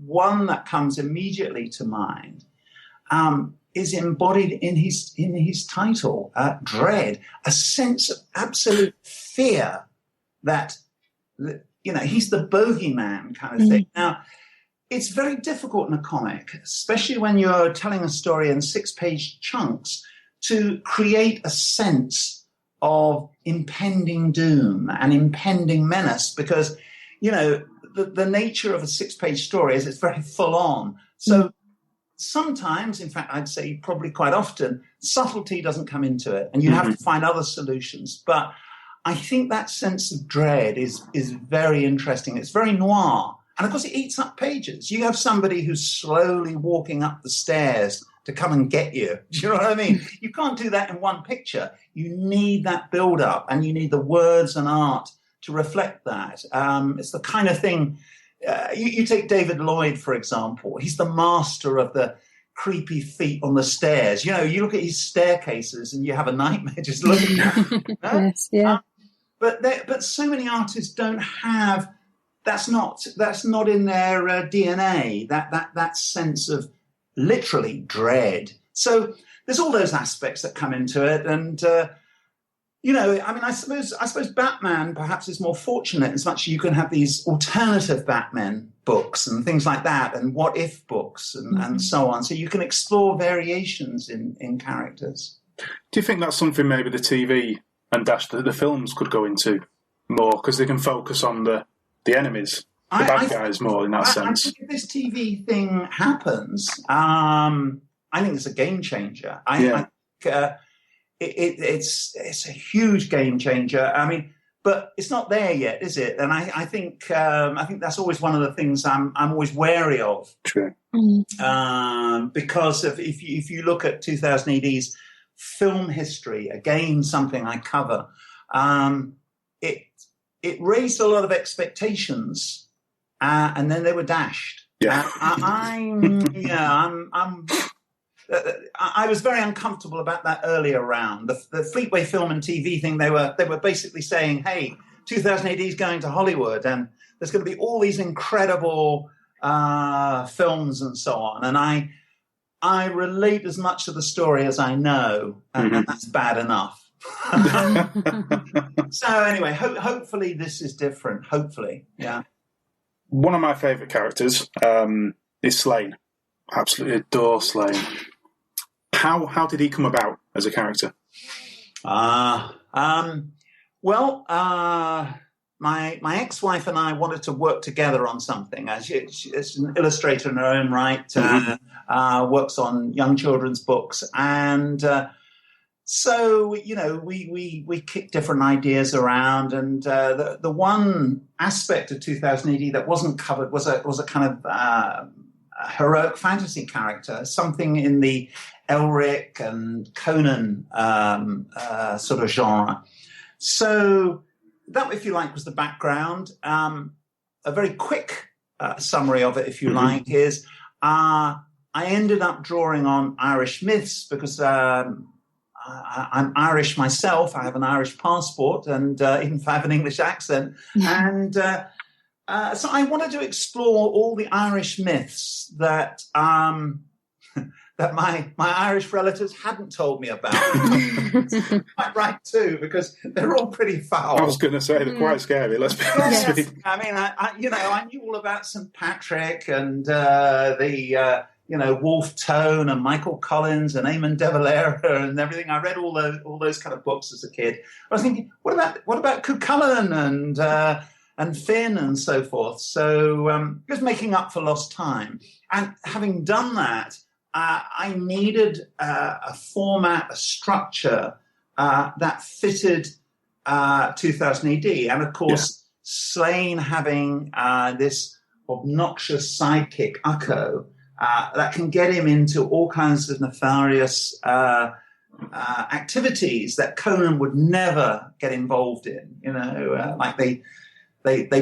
one that comes immediately to mind is embodied in his title, Dredd, a sense of absolute fear that, he's the bogeyman kind of thing. Now, it's very difficult in a comic, especially when you're telling a story in 6-page chunks, to create a sense of impending doom and impending menace, because, the nature of a 6-page story is it's very full on. So sometimes, in fact, I'd say probably quite often, subtlety doesn't come into it, and you have to find other solutions. But I think that sense of dread is very interesting. It's very noir. And of course, it eats up pages. You have somebody who's slowly walking up the stairs to come and get you. Do you know what I mean? You can't do that in one picture. You need that build-up, and you need the words and art to reflect that. It's the kind of thing... You take David Lloyd, for example. He's the master of the creepy feet on the stairs. You look at his staircases and you have a nightmare just looking at them. Yes, yeah. But so many artists don't have... That's not in their DNA, that sense of literally dread. So there's all those aspects that come into it. And, I suppose Batman perhaps is more fortunate as much as you can have these alternative Batman books and things like that, and what if books and so on. So you can explore variations in characters. Do you think that's something maybe the TV and the films could go into more, because they can focus on the enemies, the bad guys more in that sense? I think if this TV thing happens, I think it's a game changer. I think it's a huge game changer. I mean, but it's not there yet, is it? And I think that's always one of the things I'm always wary of. True. Because if you look at 2000 AD's film history, again something I cover, it raised a lot of expectations, and then they were dashed. Yeah. I was very uncomfortable about that earlier round. The Fleetway Film and TV thing, they were basically saying, hey, 2000 AD is going to Hollywood and there's going to be all these incredible films and so on. And I relate as much to the story as I know, and that's bad enough. So anyway, hopefully this is different. Hopefully, yeah. One of my favourite characters is Slane. Absolutely adore Slane. How did he come about as a character? My ex-wife and I wanted to work together on something. She's an illustrator in her own right, works on young children's books, and so we kicked different ideas around. And the one aspect of 2000 AD that wasn't covered was a kind of heroic fantasy character, something in the Elric and Conan sort of genre. So that, if you like, was the background. A very quick summary of it, if you like, is I ended up drawing on Irish myths because I'm Irish myself. I have an Irish passport and even if I have an English accent. And so I wanted to explore all the Irish myths that that my Irish relatives hadn't told me about. Quite right too, because they're all pretty foul. I was going to say they're quite scary. Let's be honest. Yes. I mean, I knew all about St. Patrick and the Wolfe Tone and Michael Collins and Eamon de Valera and everything. I read all those kind of books as a kid. I was thinking, what about Cuchulainn and Finn and so forth? So it was making up for lost time. And having done that, I needed a format, a structure that fitted 2000 AD. And of course, Slane having this obnoxious sidekick, Ukko, that can get him into all kinds of nefarious activities that Conan would never get involved in. Like they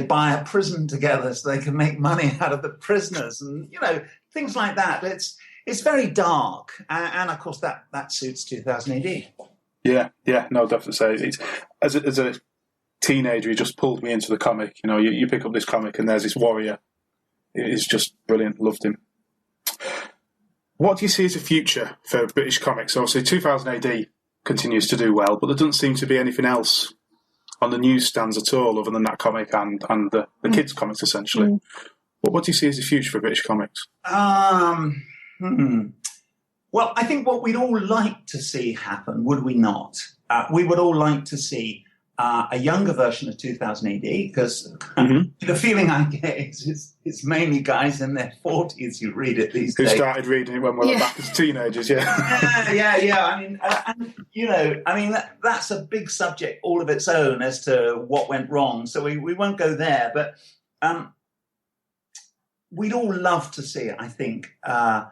buy a prison together so they can make money out of the prisoners and, things like that. It's very dark, and of course that suits 2000 AD. Yeah, no, definitely say it's as a teenager, he just pulled me into the comic. You pick up this comic and there's this warrior. It is just brilliant. Loved him. What do you see as a future for British comics? Obviously, 2000 AD continues to do well, but there doesn't seem to be anything else on the newsstands at all other than that comic and the kids' comics, essentially. What do you see as the future for British comics? Well, I think what we'd all like to see happen, would we not? We would all like to see a younger version of 2000 AD, because the feeling I get is it's mainly guys in their 40s who read it these days. Who started reading it when we were back as teenagers, yeah. I mean, that's a big subject all of its own as to what went wrong. So we won't go there, but we'd all love to see, I think, a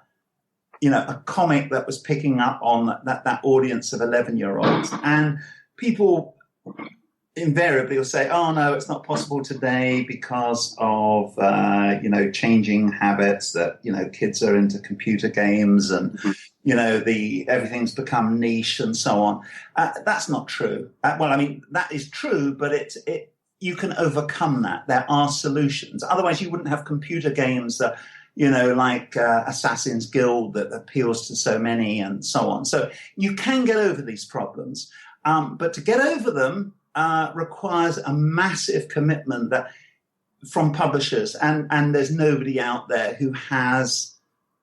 comic that was picking up on that audience of 11-year-olds. And people invariably will say, oh, no, it's not possible today because of, changing habits that, kids are into computer games and, everything's become niche and so on. That's not true. That is true, but you can overcome that. There are solutions. Otherwise, you wouldn't have computer games that, like Assassin's Guild that appeals to so many and so on. So you can get over these problems. But to get over them requires a massive commitment from publishers. And there's nobody out there who has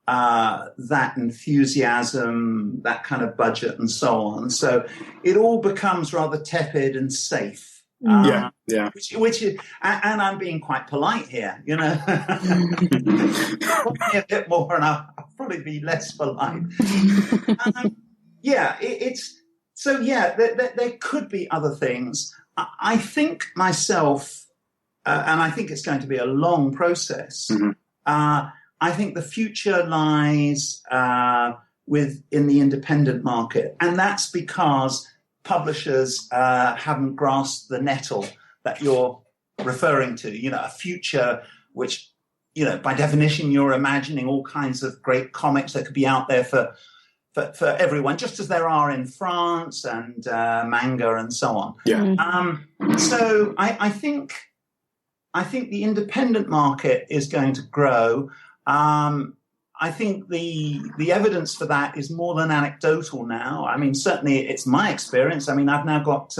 that enthusiasm, that kind of budget and so on. So it all becomes rather tepid and safe. Which is, and I'm being quite polite here, Probably a bit more, and I'll probably be less polite. There could be other things. I think myself, and I think it's going to be a long process. I think the future lies in the independent market, and that's because publishers haven't grasped the nettle that you're referring to, a future which by definition, you're imagining all kinds of great comics that could be out there for everyone, just as there are in France and manga and so on. Yeah. So I think the independent market is going to grow. I think the evidence for that is more than anecdotal now. I mean, certainly it's my experience. I mean, I've now got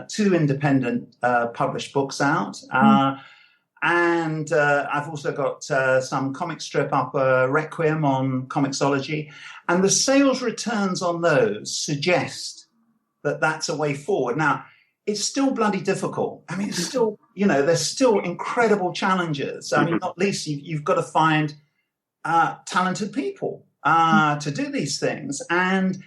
2 independent published books out. And I've also got some comic strip up, Requiem on Comixology. And the sales returns on those suggest that that's a way forward. Now, it's still bloody difficult. I mean, it's still, there's still incredible challenges. I mean, not least you've got to find talented people to do these things. And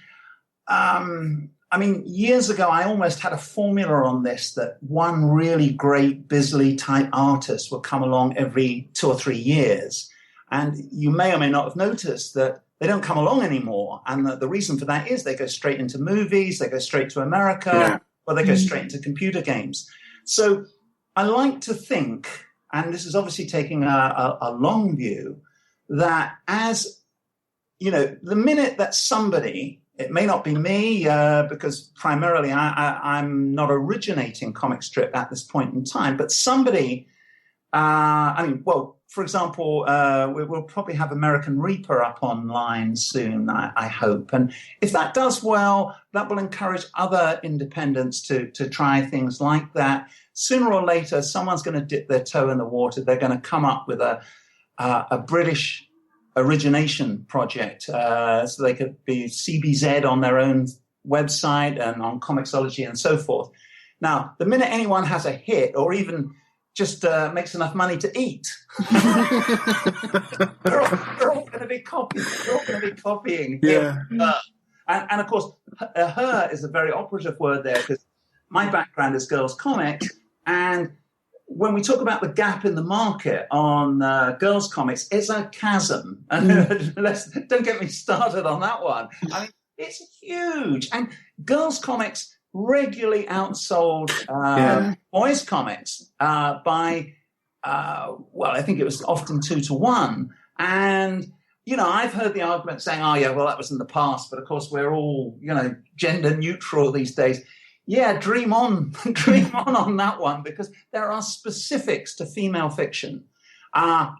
I mean, years ago, I almost had a formula on this, that one really great Bisley type artist would come along every 2 or 3 years. And you may or may not have noticed that they don't come along anymore. And the reason for that is they go straight into movies, they go straight to America, or they go straight into computer games. So I like to think, and this is obviously taking a long view, that as, the minute that somebody, it may not be me, because primarily I'm not originating comic strip at this point in time, but somebody, for example, we'll probably have American Reaper up online soon, I hope. And if that does well, that will encourage other independents to try things like that. Sooner or later, someone's going to dip their toe in the water. They're going to come up with a British origination project, so they could be CBZ on their own website and on Comixology and so forth. Now, the minute anyone has a hit or even just makes enough money to eat, they're all going to be copying. They're all going to be copying. Yeah. And of course, her is a very operative word there, because my background is girls' comics, and when we talk about the gap in the market on girls' comics, it's a chasm. And don't get me started on that one. I mean, it's huge. And girls' comics regularly outsold boys' comics by, I think it was often 2 to 1. And, I've heard the argument saying, that was in the past. But, of course, we're all, gender neutral these days. Yeah, dream on that one, because there are specifics to female fiction,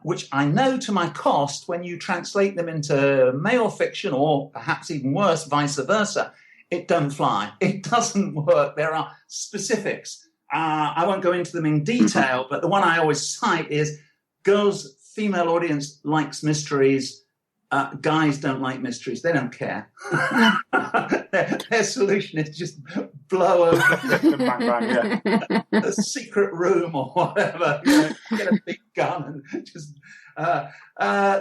which I know to my cost when you translate them into male fiction, or perhaps even worse, vice versa, it don't fly. It doesn't work. There are specifics. I won't go into them in detail, but the one I always cite is female audience likes mysteries. Guys don't like mysteries. They don't care. Their solution is just blow over bang, bang, a secret room or whatever. Get a big gun and just.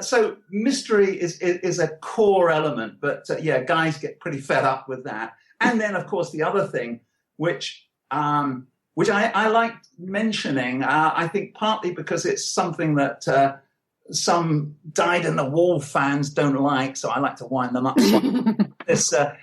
So mystery is a core element, but guys get pretty fed up with that. And then, of course, the other thing, which I like mentioning, I think partly because it's something that. Some dyed-in-the-wool fans don't like, so I like to wind them up. The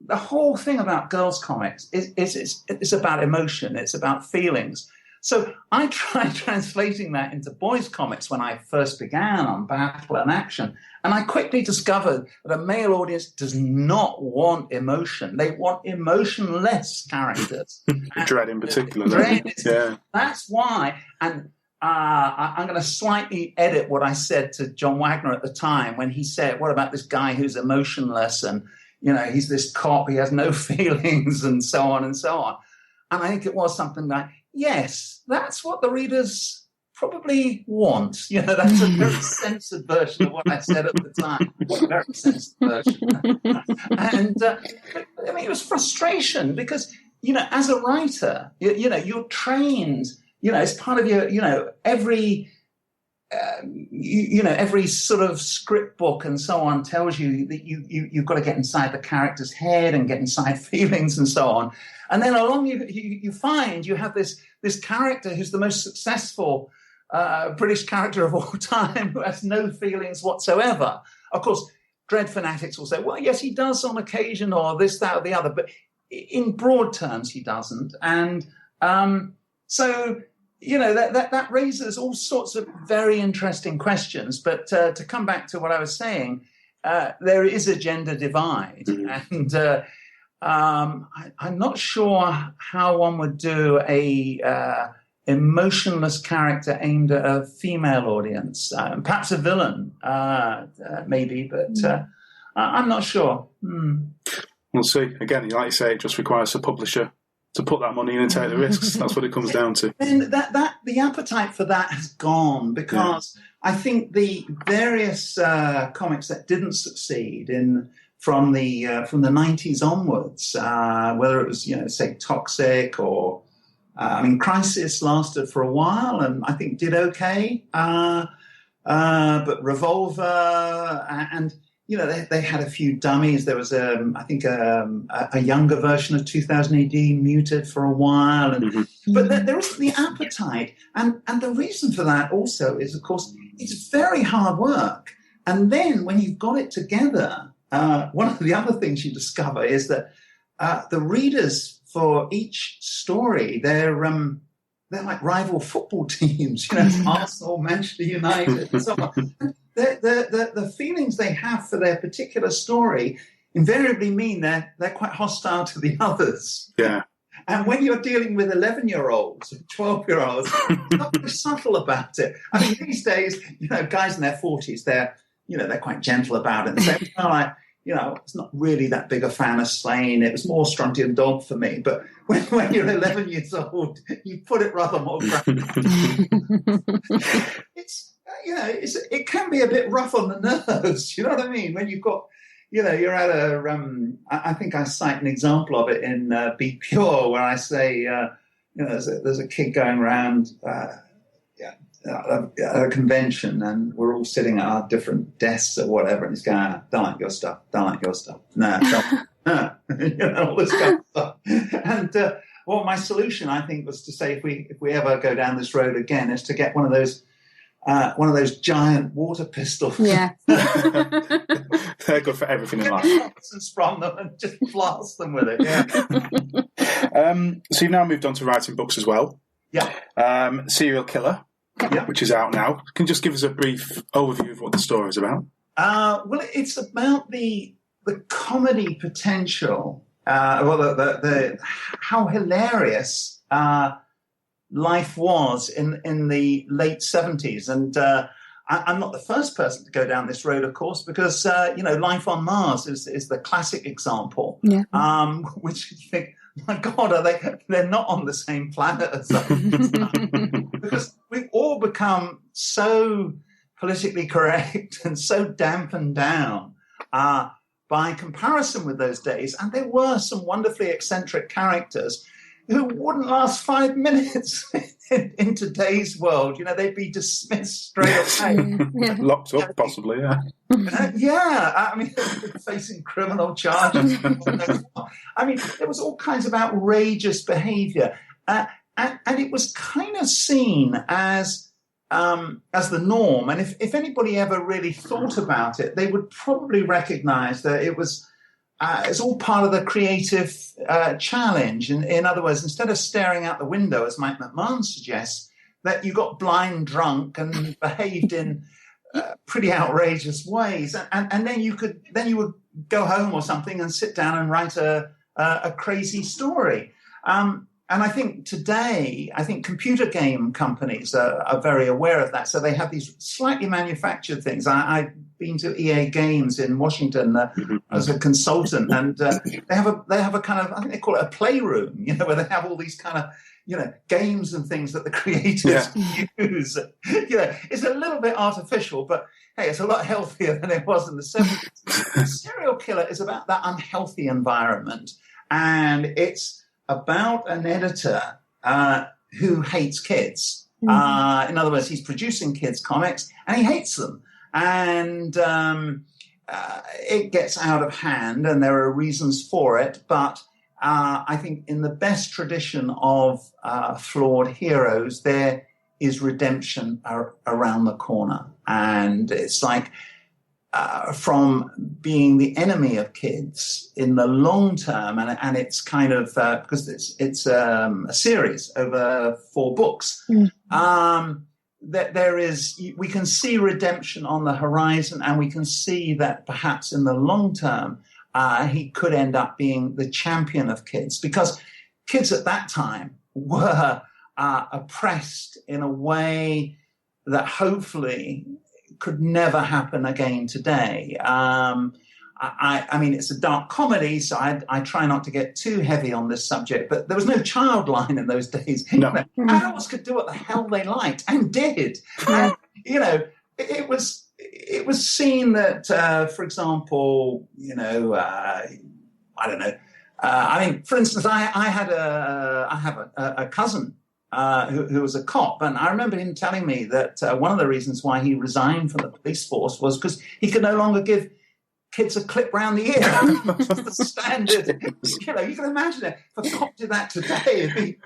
whole thing about girls' comics is about emotion. It's about feelings. So I tried translating that into boys' comics when I first began on Battle and Action, and I quickly discovered that a male audience does not want emotion. They want emotionless characters. Dredd in particular. That's why. And I'm going to slightly edit what I said to John Wagner at the time when he said, what about this guy who's emotionless and, he's this cop, he has no feelings and so on and so on. And I think it was something like, yes, that's what the readers probably want. That's a very censored version of what I said at the time. A very censored version. And, it was frustration because, as a writer, you're trained. It's part of your, every sort of script book and so on tells you that you've got to get inside the character's head and get inside feelings and so on. And then along you find you have this character who's the most successful British character of all time who has no feelings whatsoever. Of course, Dredd fanatics will say, well, yes, he does on occasion or this, that, or the other. But in broad terms, he doesn't. And so... that raises all sorts of very interesting questions. But to come back to what I was saying, there is a gender divide, and I'm not sure how one would do a emotionless character aimed at a female audience. Perhaps a villain, maybe, but I'm not sure. We'll see. Again, like you say, it just requires a publisher to put that money in and take the risks. That's what it comes down to. And the appetite for that has gone, because I think the various comics that didn't succeed from the 90s onwards, whether it was, say, Toxic or Crisis lasted for a while and I think did okay, but Revolver and they had a few dummies. There was I think a younger version of 2000 AD, Muted, for a while, but there was the appetite, and the reason for that also is, of course, it's very hard work. And then when you've got it together, one of the other things you discover is that the readers for each story, they're like rival football teams, Arsenal, Manchester United, and so on. The feelings they have for their particular story invariably mean they're quite hostile to the others. Yeah. And when you're dealing with 11-year-olds, 12-year-olds, they're not very subtle about it. I mean, these days, guys in their 40s, they're quite gentle about it. And say, it's not really that big a fan of Slane. It was more Strunty and Dog for me. But when you're 11 years old, you put it rather more grounded. It can be a bit rough on the nerves. You know what I mean? When you've got, you're at I think I cite an example of it in Be Pure, where I say, there's a kid going around at a convention, and we're all sitting at our different desks or whatever, and he's going, don't like your stuff, no, all this kind of stuff. And my solution, I think, was to say, if we ever go down this road again, is to get one of those giant water pistols. Yeah. They're good for everything in life. From them and just blast them with it. Yeah. So you've now moved on to writing books as well. Yeah. Serial Killer, which is out now. Can you just give us a brief overview of what the story is about? Well, it's about the comedy potential. The how hilarious life was in the late 70s. And I'm not the first person to go down this road, of course, because, Life on Mars is the classic example, which you think, my God, they're not on the same planet as us. Because we've all become so politically correct and so dampened down by comparison with those days. And there were some wonderfully eccentric characters who wouldn't last 5 minutes in today's world. They'd be dismissed straight away. Locked up, possibly, I mean, facing criminal charges. I mean, there was all kinds of outrageous behavior. And it was kind of seen as the norm. And if anybody ever really thought about it, they would probably recognize that it was it's all part of the creative challenge. In other words, instead of staring out the window, as Mike McMahon suggests, that you got blind drunk and behaved in pretty outrageous ways, and then you would go home or something and sit down and write a crazy story. And I think today, computer game companies are very aware of that. So they have these slightly manufactured things. I've been to EA Games in Washington as a consultant, and they have a kind of, I think they call it a playroom, where they have all these kind of, games and things that the creators use. It's a little bit artificial, but hey, it's a lot healthier than it was in the 70s. Serial Killer is about that unhealthy environment, and it's about an editor who hates kids. In other words, he's producing kids' comics and he hates them. And it gets out of hand, and there are reasons for it. But I think in the best tradition of flawed heroes, there is redemption around the corner. And it's like from being the enemy of kids in the long term, and it's kind of because it's a series over 4 books. That we can see redemption on the horizon, and we can see that perhaps in the long term he could end up being the champion of kids, because kids at that time were oppressed in a way that hopefully could never happen again today. I mean, it's a dark comedy, so I try not to get too heavy on this subject, but there was no child line in those days. No. Adults could do what the hell they liked and did. And, it was seen that, for example, I don't know. I mean, for instance, I have a cousin who was a cop, and I remember him telling me that one of the reasons why he resigned from the police force was because he could no longer give kids a clip round the ear. The standard. You can imagine it. If a cop did that today, it'd be,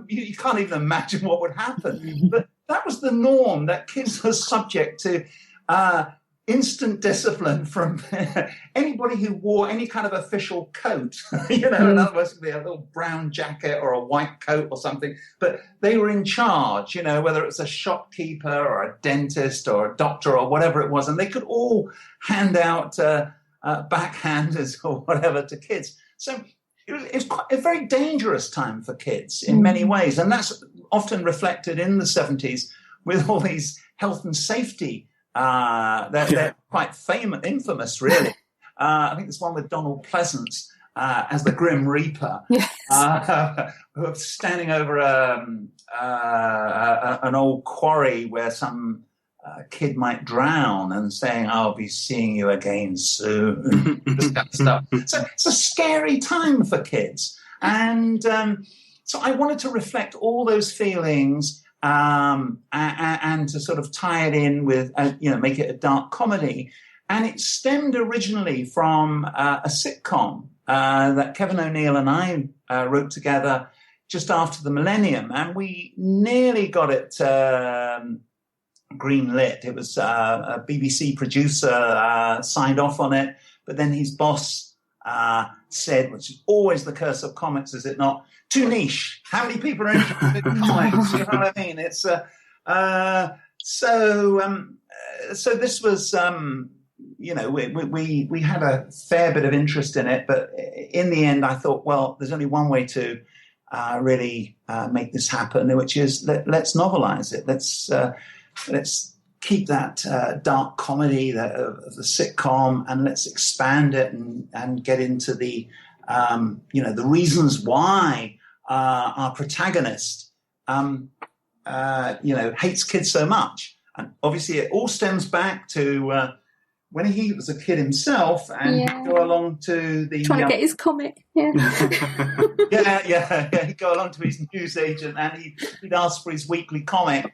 you can't even imagine what would happen. But that was the norm, that kids were subject to instant discipline from anybody who wore any kind of official coat. In other words, it could be a little brown jacket or a white coat or something. But they were in charge, whether it was a shopkeeper or a dentist or a doctor or whatever it was. And they could all hand out backhanders or whatever to kids. So it was quite a very dangerous time for kids in many ways. And that's often reflected in the 70s with all these health and safety. They're quite infamous, really. I think there's one with Donald Pleasance as the Grim Reaper, who are standing over an old quarry where some kid might drown and saying, "I'll be seeing you again soon." This kind of stuff. So it's a scary time for kids, and so I wanted to reflect all those feelings. And to sort of tie it in with, make it a dark comedy. And it stemmed originally from a sitcom that Kevin O'Neill and I wrote together just after the millennium. And we nearly got it green-lit. It was a BBC producer signed off on it, but then his boss said, which is always the curse of comics, is it not? Too niche. How many people are interested in comics? You know what I mean? It's so this was we had a fair bit of interest in it, but in the end, I thought, well, there's only one way to really make this happen, which is let's novelize it. Let's keep that dark comedy of the sitcom, and let's expand it and get into the the reasons why our protagonist hates kids so much. And obviously it all stems back to when he was a kid himself, and he'd go along to the trying to get his comic. He'd go along to his newsagent and he'd ask for his weekly comic.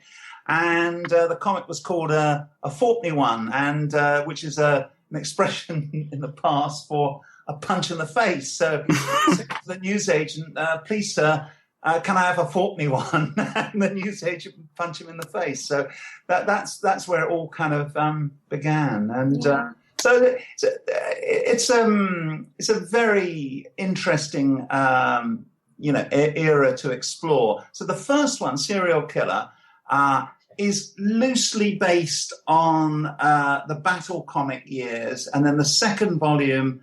And the comic was called a Fortney one, and which is an expression in the past for a punch in the face. So the newsagent, "Please, sir, can I have a Fortney one?" And the newsagent would punch him in the face. So that's where it all kind of began. And so it's a very interesting era to explore. So the first one, Serial Killer, is loosely based on the Battle comic years, and then the second volume,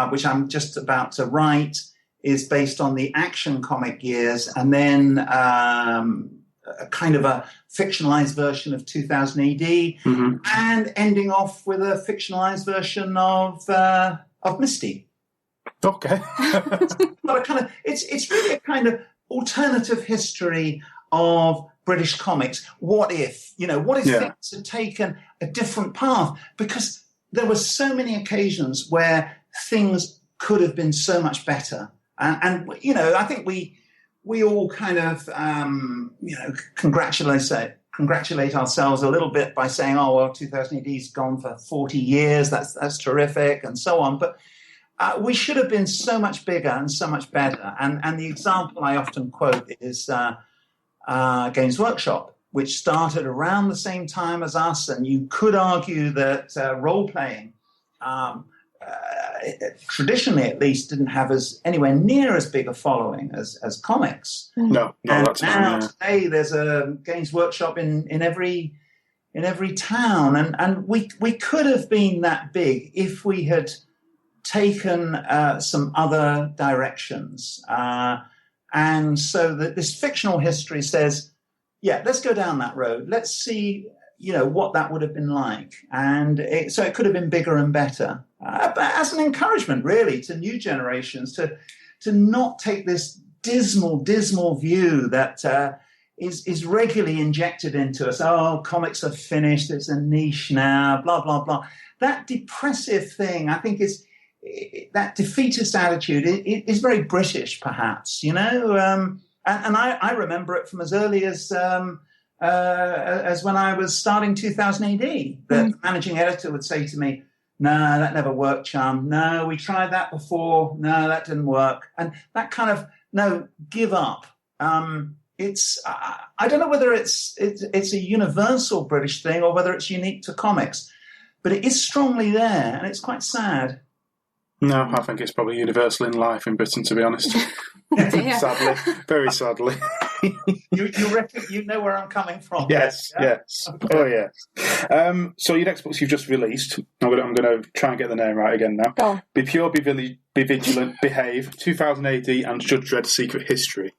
which I'm just about to write, is based on the Action comic years, and then a kind of a fictionalized version of 2000 AD, and ending off with a fictionalized version of Misty. Okay. It's really a kind of alternative history of British comics. What if things had taken a different path? Because there were so many occasions where things could have been so much better. And I think we all kind of, congratulate ourselves a little bit by saying, oh, well, 2000 AD's gone for 40 years. That's terrific, and so on. But we should have been so much bigger and so much better. And the example I often quote is Games Workshop, which started around the same time as us, and you could argue that role-playing, traditionally at least, didn't have anywhere near as big a following as comics. No, and that's now fine, today there's a Games Workshop in every town, and we could have been that big if we had taken some other directions. And so this fictional history says, yeah, let's go down that road. Let's see, what that would have been like. And so it could have been bigger and better. But as an encouragement, really, to new generations to not take this dismal view that is regularly injected into us. Oh, comics are finished. It's a niche now, blah, blah, blah. That depressive thing, I think, that defeatist attitude is very British, perhaps, and I remember it from as early as when I was starting 2000 AD. The managing editor would say to me, "No, that never worked, chum. No, we tried that before. No, that didn't work." And that kind of, no, give up. It's I don't know whether it's a universal British thing or whether it's unique to comics, but it is strongly there, and it's quite sad. No, I think it's probably universal in life in Britain, to be honest. Sadly, very sadly. You reckon you know where I'm coming from? Yes, yeah? yes. Okay. Oh, yes. So your next books you've just released, I'm going to try and get the name right again now. Oh. Be Pure, Be Vigilant, Behave, 2000 AD and Judge Dredd Secret History.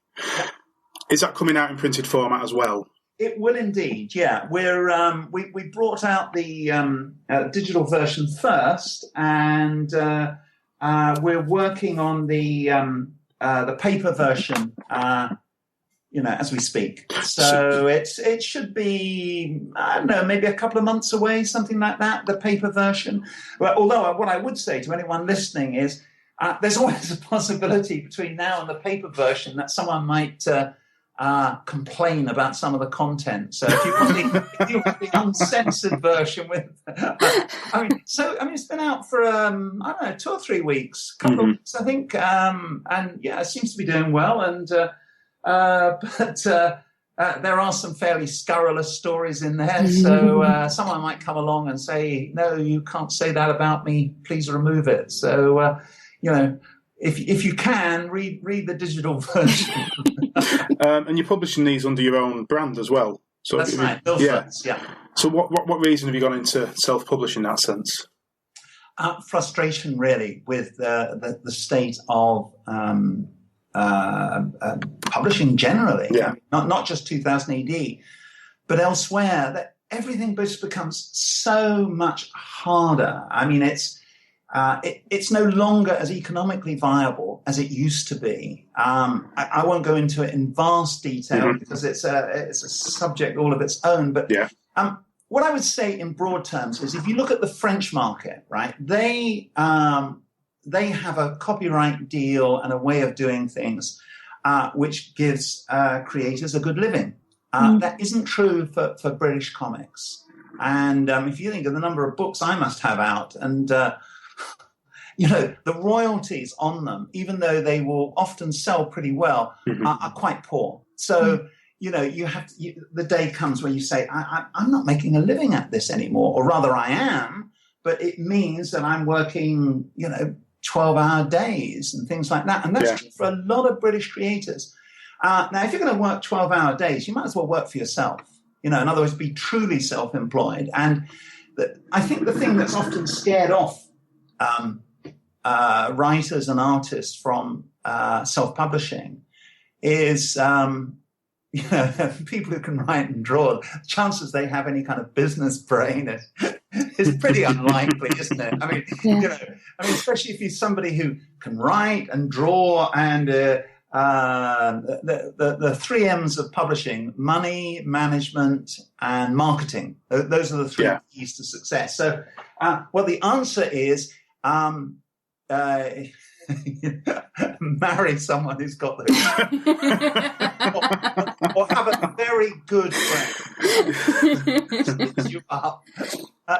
Is that coming out in printed format as well? It will indeed, yeah. We brought out the digital version first, and we're working on the paper version, as we speak. So it should be, I don't know, maybe a couple of months away, something like that. The paper version. Well, although what I would say to anyone listening is, there's always a possibility between now and the paper version that someone might complain about some of the content. So if you want the uncensored version with, it's been out for I don't know, 2 or 3 weeks, couple of weeks, I think, and yeah, it seems to be doing well. And but there are some fairly scurrilous stories in there. So someone might come along and say, "No, you can't say that about me. Please remove it." So if you can read the digital version. And you're publishing these under your own brand as well. So that's right. Yeah. Yeah. So what reason have you gone into self-publishing in that sense? Frustration, really, with the state of publishing generally. Yeah. Not just 2000 AD, but elsewhere. That everything just becomes so much harder. I mean, it's no longer as economically viable as it used to be. I won't go into it in vast detail because it's a subject all of its own. But what I would say in broad terms is, if you look at the French market, right, they have a copyright deal and a way of doing things which gives creators a good living. That isn't true for British comics. And if you think of the number of books I must have out, and the royalties on them, even though they will often sell pretty well, are quite poor. So, you have the day comes when you say, I'm not making a living at this anymore, or rather I am, but it means that I'm working, 12-hour days and things like that. And that's true for a lot of British creators. Now, if you're going to work 12-hour days, you might as well work for yourself. In other words, be truly self-employed. And I think the thing that's often scared off writers and artists from self-publishing is, people who can write and draw. The chances they have any kind of business brain is pretty unlikely, isn't it? I mean, especially if you're somebody who can write and draw, and the 3 M's of publishing: money, management, and marketing. Those are the 3 keys to success. So, the answer is, marry someone who's got those, or have a very good friend. You up.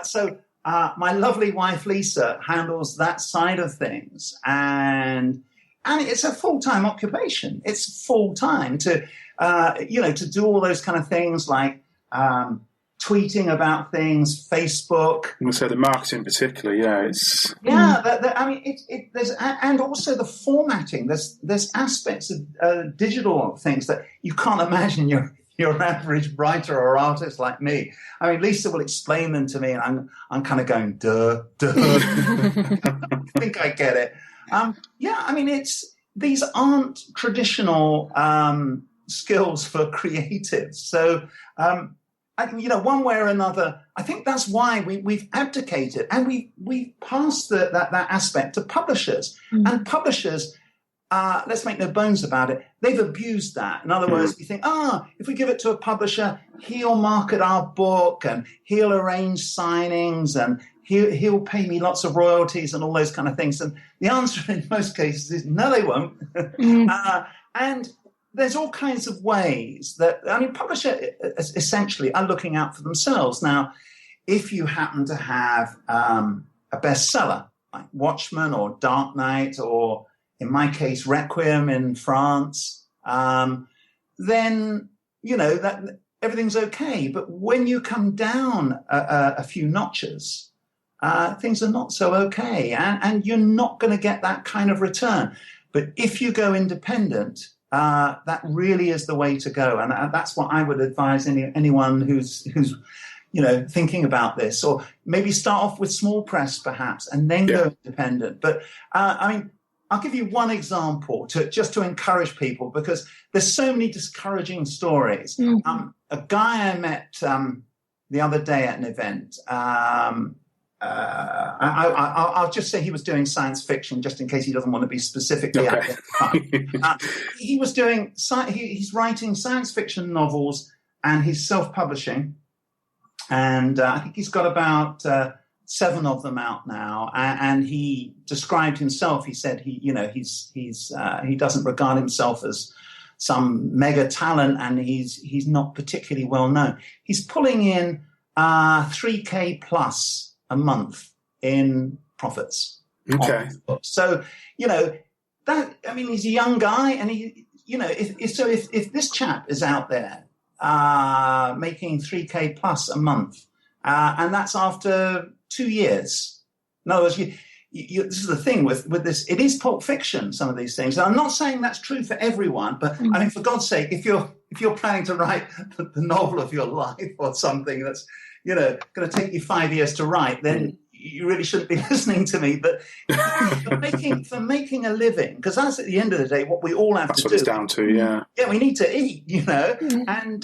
So my lovely wife Lisa handles that side of things, and it's a full-time occupation. It's full-time to do all those kind of things like tweeting about things, Facebook. I'm going to say the marketing particularly, it's... Yeah, I mean, there's, and also the formatting. There's aspects of digital things that you can't imagine your average writer or artist like me. I mean, Lisa will explain them to me, and I'm kind of going, duh. I think I get it. I mean, these aren't traditional skills for creatives. So, one way or another, I think that's why we've abdicated, and we passed that aspect to publishers. And publishers, let's make no bones about it, they've abused that. In other words, you think, if we give it to a publisher, he'll market our book and he'll arrange signings and he'll pay me lots of royalties and all those kind of things. And the answer in most cases is no, they won't. And there's all kinds of ways that, I mean, publishers essentially are looking out for themselves. Now, if you happen to have a bestseller like Watchmen or Dark Knight or, in my case, Requiem in France, then, that everything's okay. But when you come down a few notches, things are not so okay. And you're not going to get that kind of return. But if you go independent, that really is the way to go. And that's what I would advise anyone who's thinking about this, or maybe start off with small press perhaps and then go independent. But I mean, I'll give you one example just to encourage people, because there's so many discouraging stories. A guy I met the other day at an event, I'll just say he was doing science fiction, just in case he doesn't want to be specifically identified. He's writing science fiction novels, and he's self-publishing, and I think he's got about 7 of them out now. And he described himself. He said he doesn't regard himself as some mega talent, and he's not particularly well known. He's pulling in $3,000 plus a month in profits. Okay. So, he's a young guy, and if this chap is out there making $3,000 plus a month, and that's after 2 years. In other words, this is the thing with this. It is Pulp Fiction, some of these things. And I'm not saying that's true for everyone, but I mean, for God's sake, if you're planning to write the novel of your life or something that's going to take you 5 years to write, then you really shouldn't be listening to me. But for making a living, because that's at the end of the day what we all have to do. That's what it's down to, yeah. Yeah, we need to eat, And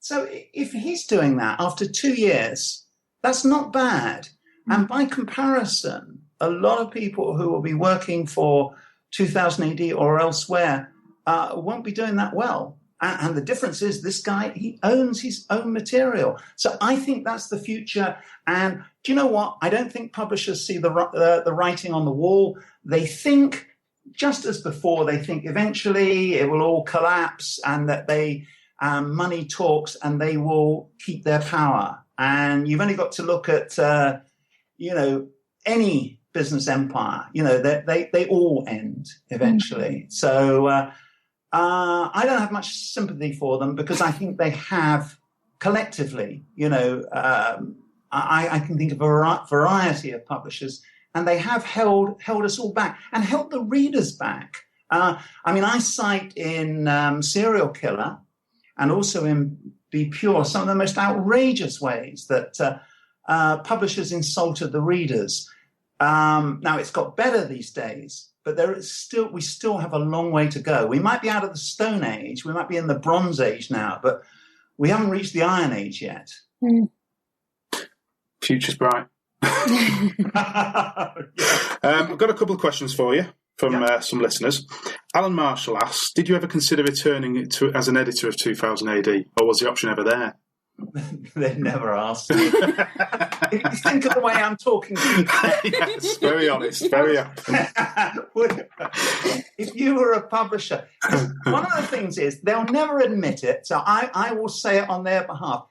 so if he's doing that after 2 years, that's not bad. And by comparison, a lot of people who will be working for 2000 AD or elsewhere won't be doing that well. And the difference is this guy, he owns his own material. So I think that's the future. And do you know what? I don't think publishers see the writing on the wall. They think, just as before, they think eventually it will all collapse and that money talks and they will keep their power. And you've only got to look at, any business empire. They all end eventually. So I don't have much sympathy for them, because I think they have collectively, I can think of a variety of publishers, and they have held us all back and held the readers back. I cite in Serial Killer and also in Be Pure some of the most outrageous ways that publishers insulted the readers. Now, it's got better these days, but we still have a long way to go. We might be out of the Stone Age, we might be in the Bronze Age now, but we haven't reached the Iron Age yet. Future's bright. I've got a couple of questions for you from some listeners. Alan Marshall asks, did you ever consider returning as an editor of 2000 AD, or was the option ever there? They never asked me. If you think of the way I'm talking to you. Yes, very honest, very open. If you were a publisher, one of the things is they'll never admit it, so I will say it on their behalf.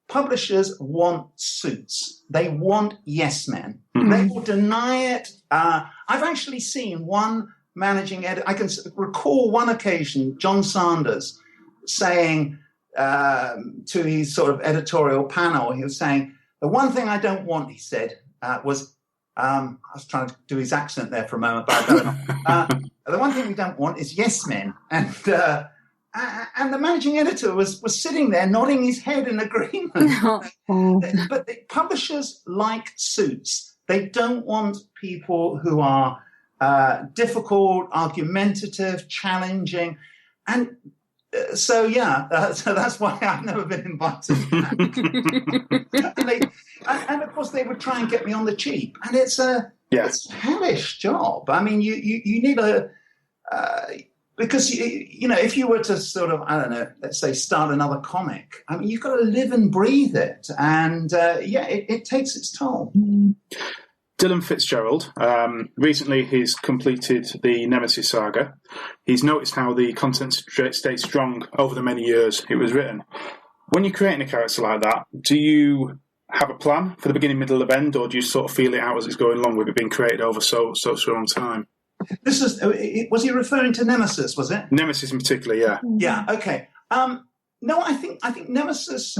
Publishers want suits. They want yes men. Mm-hmm. They will deny it. I've actually seen one managing editor. I can recall one occasion, John Sanders saying, to his sort of editorial panel, he was saying, the one thing I don't want, he said, was, I was trying to do his accent there for a moment, but I don't know. The one thing we don't want is yes men. And the managing editor was sitting there nodding his head in agreement. But the publishers like Suits. They don't want people who are difficult, argumentative, challenging. And so that's why I've never been invited. And of course, they would try and get me on the cheap. And it's a hellish job. I mean, you need because, if you were to sort of, I don't know, let's say start another comic, I mean, you've got to live and breathe it. And, it takes its toll. Dylan Fitzgerald, recently he's completed the Nemesis saga. He's noticed how the content stayed strong over the many years it was written. When you're creating a character like that, do you have a plan for the beginning, middle, and end, or do you sort of feel it out as it's going along with it being created over so long time? Was he referring to Nemesis, was it? Nemesis in particular, yeah. Yeah, okay. No, I think Nemesis,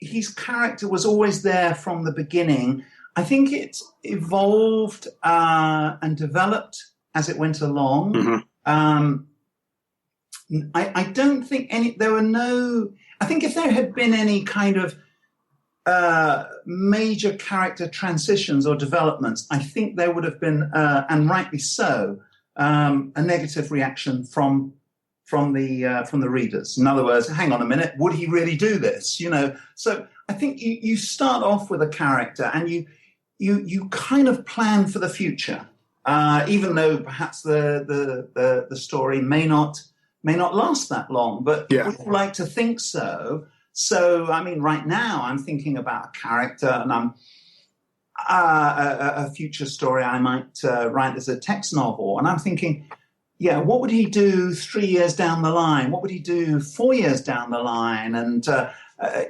his character was always there from the beginning. I think it evolved and developed as it went along. Mm-hmm. I don't think I think if there had been any kind of major character transitions or developments, I think there would have been, and rightly so, a negative reaction from the readers. In other words, hang on a minute, would he really do this? So I think you start off with a character and you kind of plan for the future, even though perhaps the story may not last that long, but we would like to think so. So, I mean, right now I'm thinking about a character and I'm a future story I might write as a text novel. And I'm thinking, what would he do 3 years down the line? What would he do 4 years down the line? And,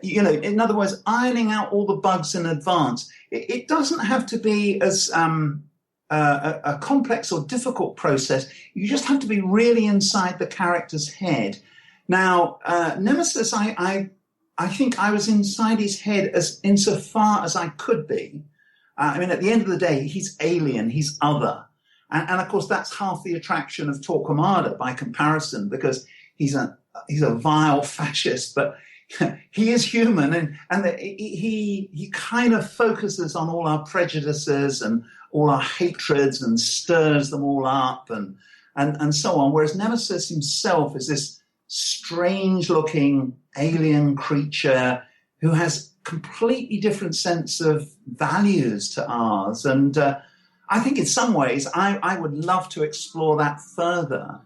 in other words, ironing out all the bugs in advance. It doesn't have to be as a complex or difficult process. You just have to be really inside the character's head. Now, Nemesis, I think I was inside his head as insofar as I could be. I mean, at the end of the day, he's alien, he's other. And of course, that's half the attraction of Torquemada by comparison, because he's a vile fascist, but he is human, and he kind of focuses on all our prejudices and all our hatreds and stirs them all up and so on. Whereas Nemesis himself is this strange-looking alien creature who has completely different sense of values to ours. And I think in some ways I would love to explore that further.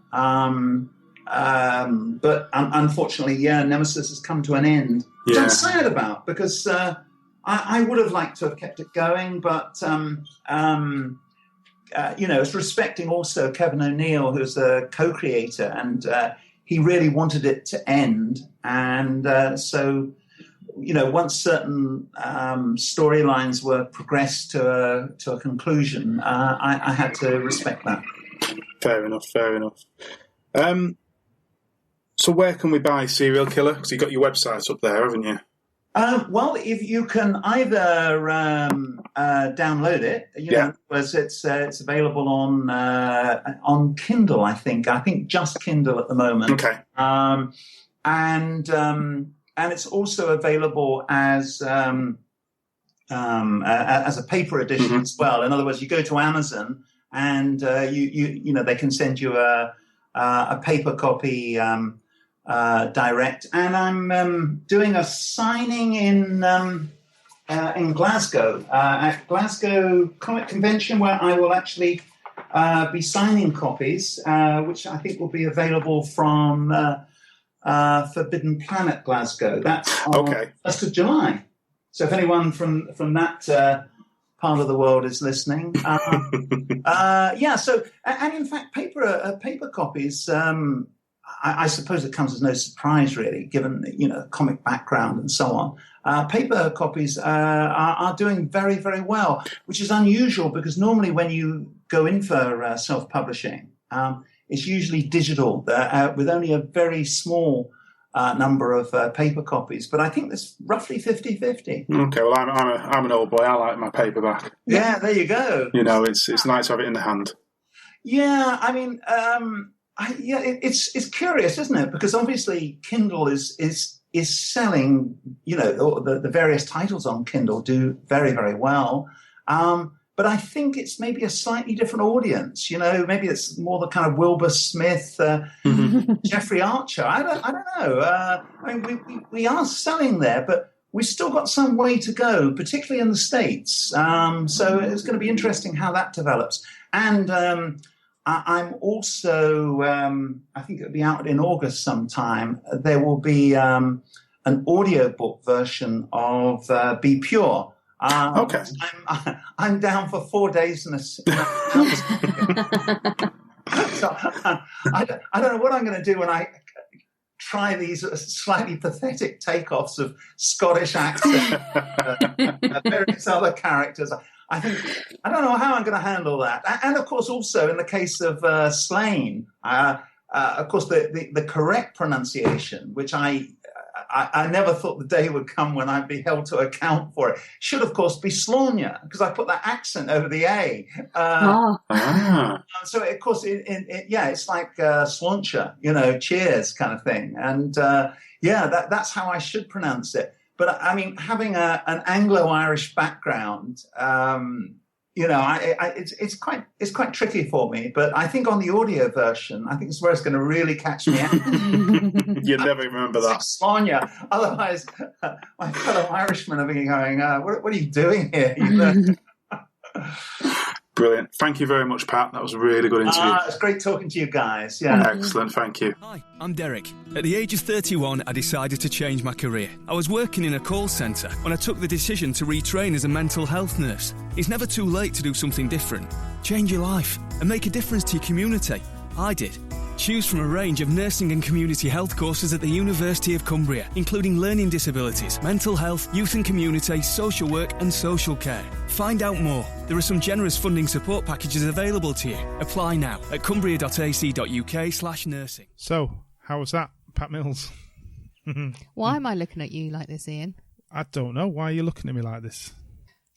But unfortunately, Nemesis has come to an end, which I'm sad about, because I would have liked to have kept it going. But, it's respecting also Kevin O'Neill, who's the co-creator, and he really wanted it to end. And so, once certain storylines were progressed to a conclusion, I had to respect that. Fair enough. So where can we buy Serial Killer? Because you've got your website up there, haven't you? Well, if you can either download it, it's available on Kindle. I think just Kindle at the moment. Okay. And it's also available as a paper edition as well. In other words, you go to Amazon and they can send you a paper copy direct. And I'm doing a signing in Glasgow at Glasgow Comic Convention, where I will actually be signing copies, which I think will be available from Forbidden Planet Glasgow. That's on 1st of July. So if anyone from that part of the world is listening, So and in fact, paper copies. I suppose it comes as no surprise, really, given comic background and so on. Paper copies are doing very, very well, which is unusual because normally when you go in for self-publishing, it's usually digital with only a very small number of paper copies. But I think there's roughly 50-50. Okay, well, I'm an old boy. I like my paperback. Yeah, there you go. It's nice to have it in the hand. Yeah, I mean, it's curious, isn't it? Because obviously Kindle is selling, the various titles on Kindle do very, very well. But I think it's maybe a slightly different audience. Maybe it's more the kind of Wilbur Smith, Jeffrey Archer. I don't know. We are selling there, but we've still got some way to go, particularly in the States. So it's going to be interesting how that develops. And I'm also, I think it'll be out in August sometime. There will be an audiobook version of Be Pure. Okay. I'm down for 4 days and so I don't know what I'm going to do when I try these slightly pathetic takeoffs of Scottish accent, various other characters. I don't know how I'm going to handle that. And of course, also in the case of Slain, of course, the correct pronunciation, which I never thought the day would come when I'd be held to account for it, should, of course, be Slaughter, because I put that accent over the A. So, of course, it's like Slaughter, cheers kind of thing. And, that's how I should pronounce it. But, I mean, having an Anglo-Irish background, it's quite tricky for me. But I think on the audio version, I think it's where it's going to really catch me out. You'd never remember that. Sonia. Otherwise, my fellow Irishmen are going, what are you doing here? Brilliant. Thank you very much, Pat. That was a really good interview. It's great talking to you guys. Yeah. Excellent. Thank you. Hi, I'm Derek. At the age of 31, I decided to change my career. I was working in a call centre when I took the decision to retrain as a mental health nurse. It's never too late to do something different. Change your life and make a difference to your community. I did. Choose from a range of nursing and community health courses at the University of Cumbria, including learning disabilities, mental health, youth and community, social work and social care. Find out more. There are some generous funding support packages available to you. Apply now at cumbria.ac.uk/nursing. So, how was that, Pat Mills? Why am I looking at you like this, Ian? I don't know. Why are you looking at me like this?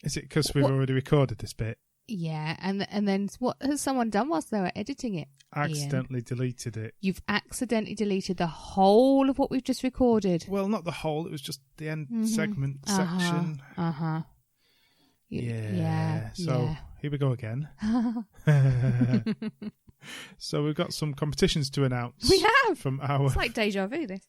Is it because we've already recorded this bit? Yeah, and then what has someone done whilst they were editing it? Accidentally deleted it. You've accidentally deleted the whole of what we've just recorded. Well, not the whole. It was just the end segment section. Yeah. So here we go again. So we've got some competitions to announce. We have. From our. It's like deja vu. This.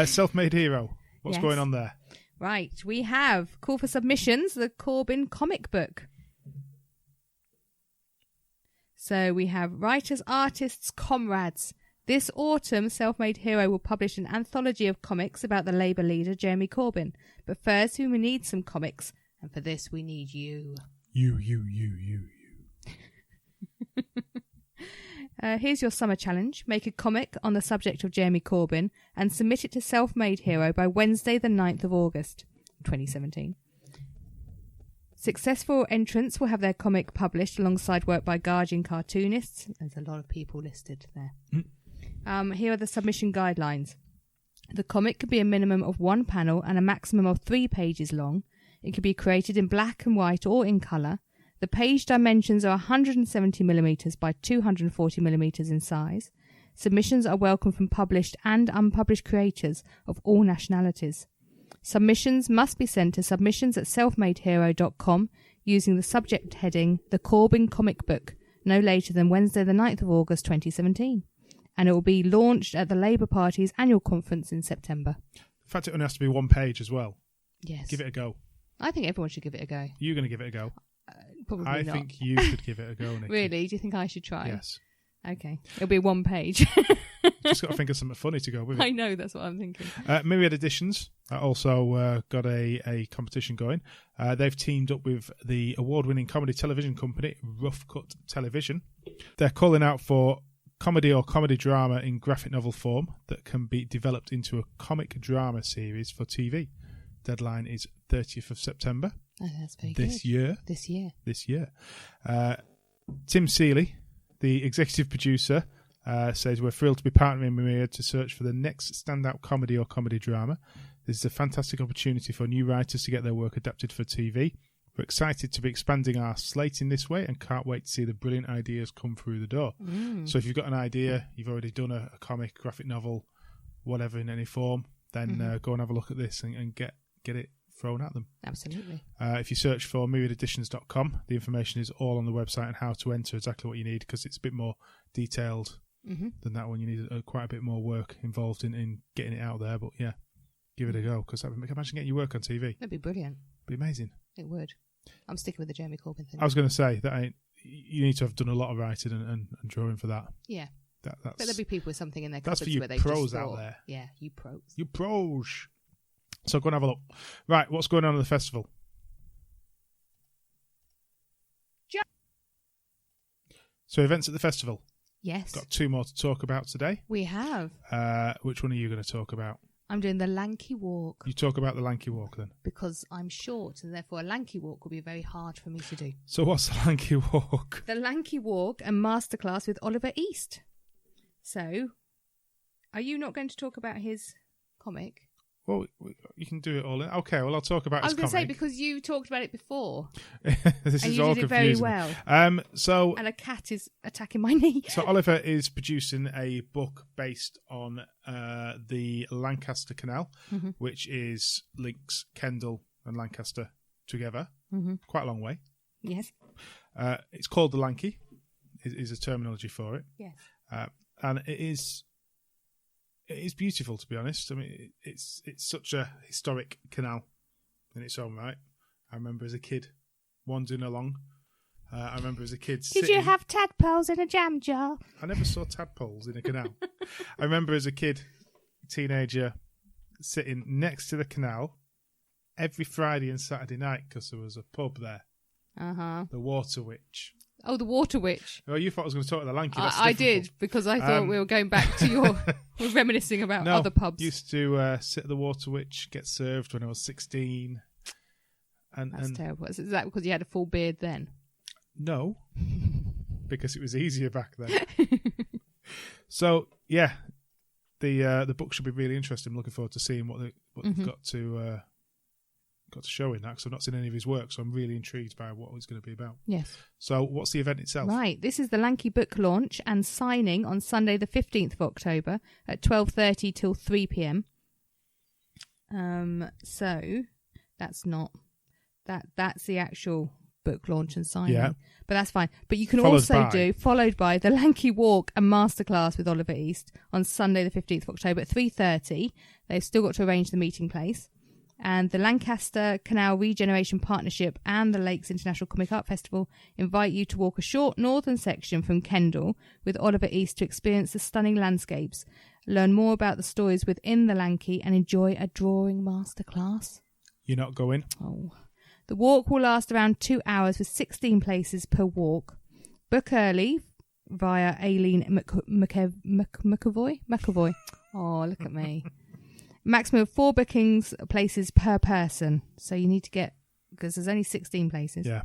Self-made hero. What's going on there? Right, we have call for submissions. The Corbin comic book. So we have writers, artists, comrades. This autumn, Self-Made Hero will publish an anthology of comics about the Labour leader, Jeremy Corbyn. But first, we need some comics. And for this, we need you. You. Here's your summer challenge. Make a comic on the subject of Jeremy Corbyn and submit it to Self-Made Hero by Wednesday, the 9th of August, 2017. Successful entrants will have their comic published alongside work by Guardian cartoonists. There's a lot of people listed there. Here are the submission guidelines. The comic could be a minimum of 1 panel and a maximum of 3 pages long. It can be created in black and white or in colour. The page dimensions are 170mm by 240mm in size. Submissions are welcome from published and unpublished creators of all nationalities. Submissions must be sent to submissions@selfmadehero.com using the subject heading The Corbyn Comic Book no later than Wednesday the 9th of August 2017. And it will be launched at the Labour Party's annual conference in September. In fact, it only has to be 1 page as well. Yes. Give it a go. I think everyone should give it a go. You're going to give it a go? Probably I not. think you should give it a go, Nikki. Really? Do you think I should try? Yes. Okay. It'll be 1 page. Just got to think of something funny to go with it. I know, that's what I'm thinking. Myriad Editions also got a competition going. They've teamed up with the award-winning comedy television company Rough Cut Television. They're calling out for comedy or comedy drama in graphic novel form that can be developed into a comic drama series for TV. Deadline is 30th of September. Oh, that's very This good. year. Tim Seeley, the executive producer, says, we're thrilled to be partnering with Myriad to search for the next standout comedy or comedy drama. This is a fantastic opportunity for new writers to get their work adapted for TV. We're excited to be expanding our slate in this way and can't wait to see the brilliant ideas come through the door. So if you've got an idea, you've already done a comic, graphic novel, whatever in any form, then go and have a look at this and get it thrown at them. Absolutely. If you search for myriadeditions.com, the information is all on the website and how to enter exactly what you need, because it's a bit more detailed than that one. You need quite a bit more work involved in getting it out there. But yeah, give it a go, because imagine getting your work on TV. That'd be brilliant. It'd be amazing. It would. I'm sticking with the Jeremy Corbyn thing. I was going to say that you need to have done a lot of writing and drawing for that. Yeah. That's, but there'll be people with something in their that's cupboards for you where they pros just out thought, there. Yeah, you pros. You pros. So go and have a look. Right, what's going on at the festival? So events at the festival. Yes. Got 2 more to talk about today. We have. Which one are you going to talk about? I'm doing the Lanky Walk. You talk about the Lanky Walk then. Because I'm short, and therefore a Lanky Walk will be very hard for me to do. So what's the Lanky Walk? The Lanky Walk and Masterclass with Oliver East. So, are you not going to talk about his comic? Well, you can do it all in. Okay, well, I'll talk about his I was going to say, comic. because you talked about it before. This and is you all did it very confusing. well. And a cat is attacking my knee. So Oliver is producing a book based on the Lancaster Canal, which links Kendal and Lancaster together. Quite a long way. Yes. It's called the Lanky, is a terminology for it. Yes. And it is beautiful, to be honest. I mean, it's such a historic canal in its own right. I remember as a kid wandering along. I remember as a kid Did you have tadpoles in a jam jar? I never saw tadpoles in a canal. I remember as a kid, teenager, sitting next to the canal every Friday and Saturday night because there was a pub there. The Water Witch. Oh, the Water Witch. Oh, you thought I was going to talk about the Lanky. I did, because I thought we were going back to your... we're reminiscing about other pubs. Used to sit at the Water Witch, get served when I was 16. That's terrible. Is that because you had a full beard then? No, because it was easier back then. So, yeah, the book should be really interesting. I'm looking forward to seeing what they've got to show in that, because I've not seen any of his work, so I'm really intrigued by what it's going to be about. Yes. So what's the event itself? Right, this is the Lanky book launch and signing on Sunday the 15th of October at 12:30 till 3 p.m. So that's not that's the actual book launch and signing. Yeah. But that's fine. But you can followed by the Lanky Walk and Masterclass with Oliver East on Sunday the 15th of October at 3:30. They've still got to arrange the meeting place. And the Lancaster Canal Regeneration Partnership and the Lakes International Comic Art Festival invite you to walk a short northern section from Kendal with Oliver East to experience the stunning landscapes, learn more about the stories within the Lanky, and enjoy a drawing masterclass. You're not going? Oh. The walk will last around 2 hours with 16 places per walk. Book early via Aileen McAvoy. Oh, look at me. Maximum of 4 bookings places per person. So you need to get, because there's only 16 places. Yeah.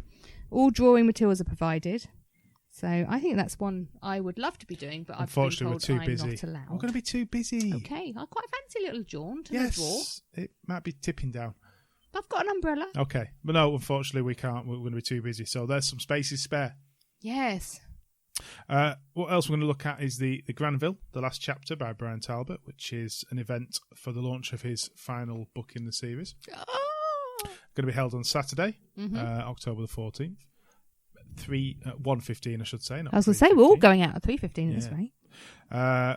All drawing materials are provided. So I think that's one I would love to be doing, but unfortunately I've been told we're too busy. I'm not allowed. I'm going to be too busy. Okay, I quite fancy a little jaunt and yes, a draw. It might be tipping down. I've got an umbrella. Okay, but no, unfortunately we can't. We're going to be too busy. So there's some spaces spare. Yes. What else we're going to look at is the Granville, the last chapter by Brian Talbot, which is an event for the launch of his final book in the series. Oh. Going to be held on Saturday, October the 14th, 1:15, I should say. I was going to say, we're all going out at 3:15 at this rate.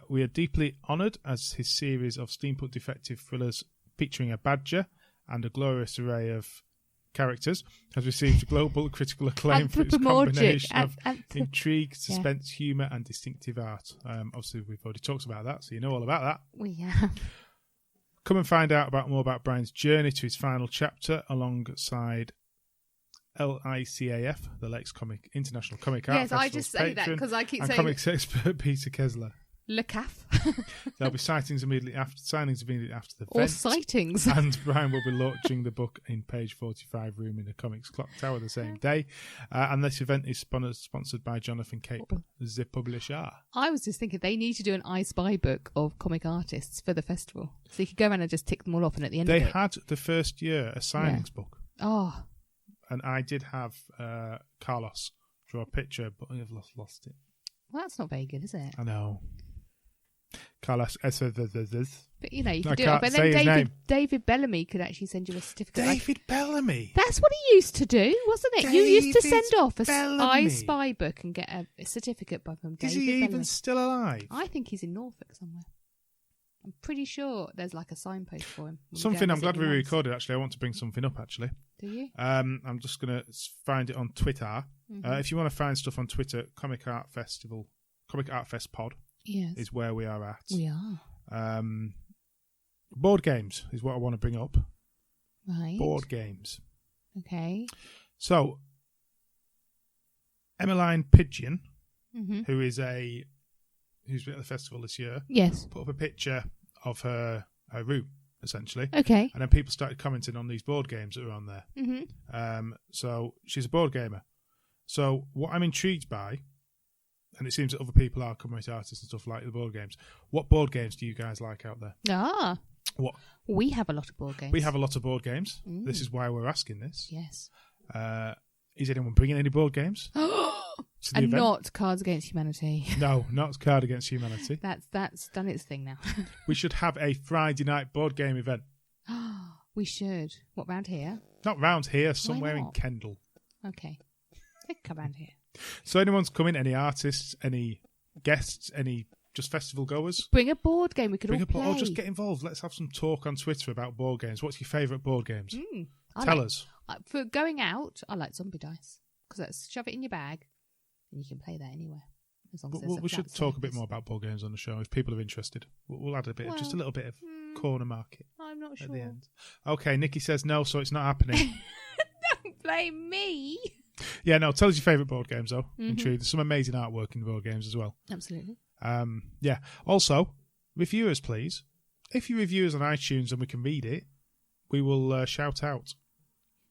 We are deeply honoured as his series of steampunk detective thrillers featuring a badger and a glorious array of characters has received global critical acclaim for its combination of intrigue, suspense, humour and distinctive art. Obviously, we've already talked about that, so you know all about that. We have. Come and find out more about Brian's journey to his final chapter alongside LICAF, the Lakes International Comic Art Festival's I just say that because I keep saying comics expert Peter Kessler. Le Caf. There'll be signings immediately after the Or event. sightings. And Brian will be launching the book in page 45 room in the Comics Clock Tower the same day. And this event is sponsored by Jonathan Cape, the publisher. I was just thinking they need to do an I Spy book of comic artists for the festival. So you could go around and just tick them all off, and at the end They of it... had the first year a signings book. Oh. And I did have Carlos draw a picture, but I've lost it. Well, that's not very good, is it? I know. Carlos, But you know, you could do it. can't But say his then name. David Bellamy could actually send you a certificate. David Bellamy. That's what he used to do, wasn't it? You used to David send off a Bellamy. I Spy book and get a certificate by him. Is David he even Bellamy. still alive? I think he's in Norfolk somewhere. I'm pretty sure there's like a signpost for him. Something I'm glad we recorded, actually. I want to bring something up, actually. Do you? I'm just going to find it on Twitter. If you want to find stuff on Twitter, Comic Art Fest Pod is where we are at. We are. Board games is what I want to bring up. Right. Board games. Okay. So, Emmeline Pidgeon, Mm-hmm. who's been at the festival this year, Yes. put up a picture of her room, essentially. Okay. And then people started commenting on these board games that were on there. Mm-hmm. So she's a board gamer. So what I'm intrigued by, and it seems that other people are community artists and stuff like the board games. What board games do you guys like out there? Ah. What? We have a lot of board games. We have a lot of board games. Mm. This is why we're asking this. Yes. Is anyone bringing any board games? to the And event? not Cards Against Humanity. No, not Card Against Humanity. That's done its thing now. We should have a Friday night board game event. We should. What, round here? Not round here, somewhere in not? Kendal. Okay. They can come round here. So anyone's coming, any artists, any guests, any just festival goers? Bring a board game. We could all play. Or just get involved. Let's have some talk on Twitter about board games. What's your favourite board games? Tell us. For going out, I like Zombie Dice. Because that's shove it in your bag and you can play that anywhere. As long as there's a We should flat talk a bit surface. more about board games on the show if people are interested. We'll add just a little bit of corner market I'm not sure. at the end. Okay, Nikki says no, so it's not happening. Don't blame me. Yeah, no, tell us your favourite board games, though. Intrigued. There's some amazing artwork in the board games as well. Absolutely. Yeah. Also, reviewers, please. If you review us on iTunes and we can read it, we will shout out.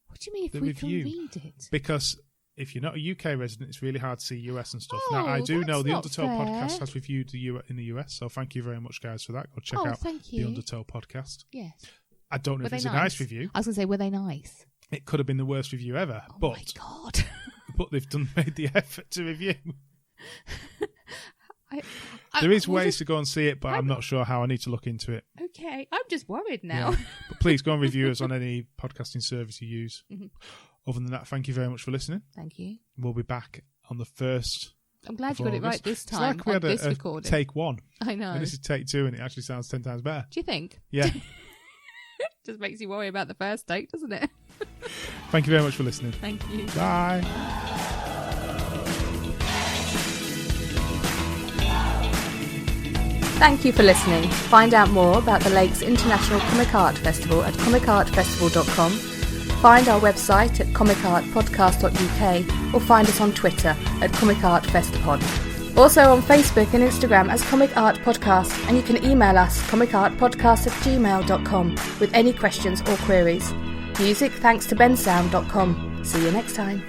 What do you mean if the we review. can read it? Because if you're not a UK resident, it's really hard to see US and stuff. Now, Oh, I do know that's the not Undertow fair. podcast has reviewed in the US, so thank you very much, guys, for that. Go check out thank the you. Undertow podcast. Yes. I don't know Were if they it's a nice review. I was going to say, were they nice? It could have been the worst review ever, Oh but my God. but they've made the effort to review. I There is was ways to go and see it, but I'm not sure how. I need to look into it. Okay. I'm just worried now. Yeah. But please go and review us on any podcasting service you use. Mm-hmm. Other than that, thank you very much for listening. Thank you. We'll be back on the 1st. I'm glad you got it August. right this It's time like we on had this a recording. take one. I know. And this is take two, and it actually sounds 10 times better. Do you think? Yeah. Just makes you worry about the first take, doesn't it? Thank you very much for listening. Thank you. Bye. Thank you for listening. Find out more about the Lakes International Comic Art Festival at comicartfestival.com. Find our website at comicartpodcast.uk or find us on Twitter at comicartfestpod. Also on Facebook and Instagram as Comic Art Podcast, and you can email us comicartpodcast@gmail.com with any questions or queries. Music thanks to bensound.com. See you next time.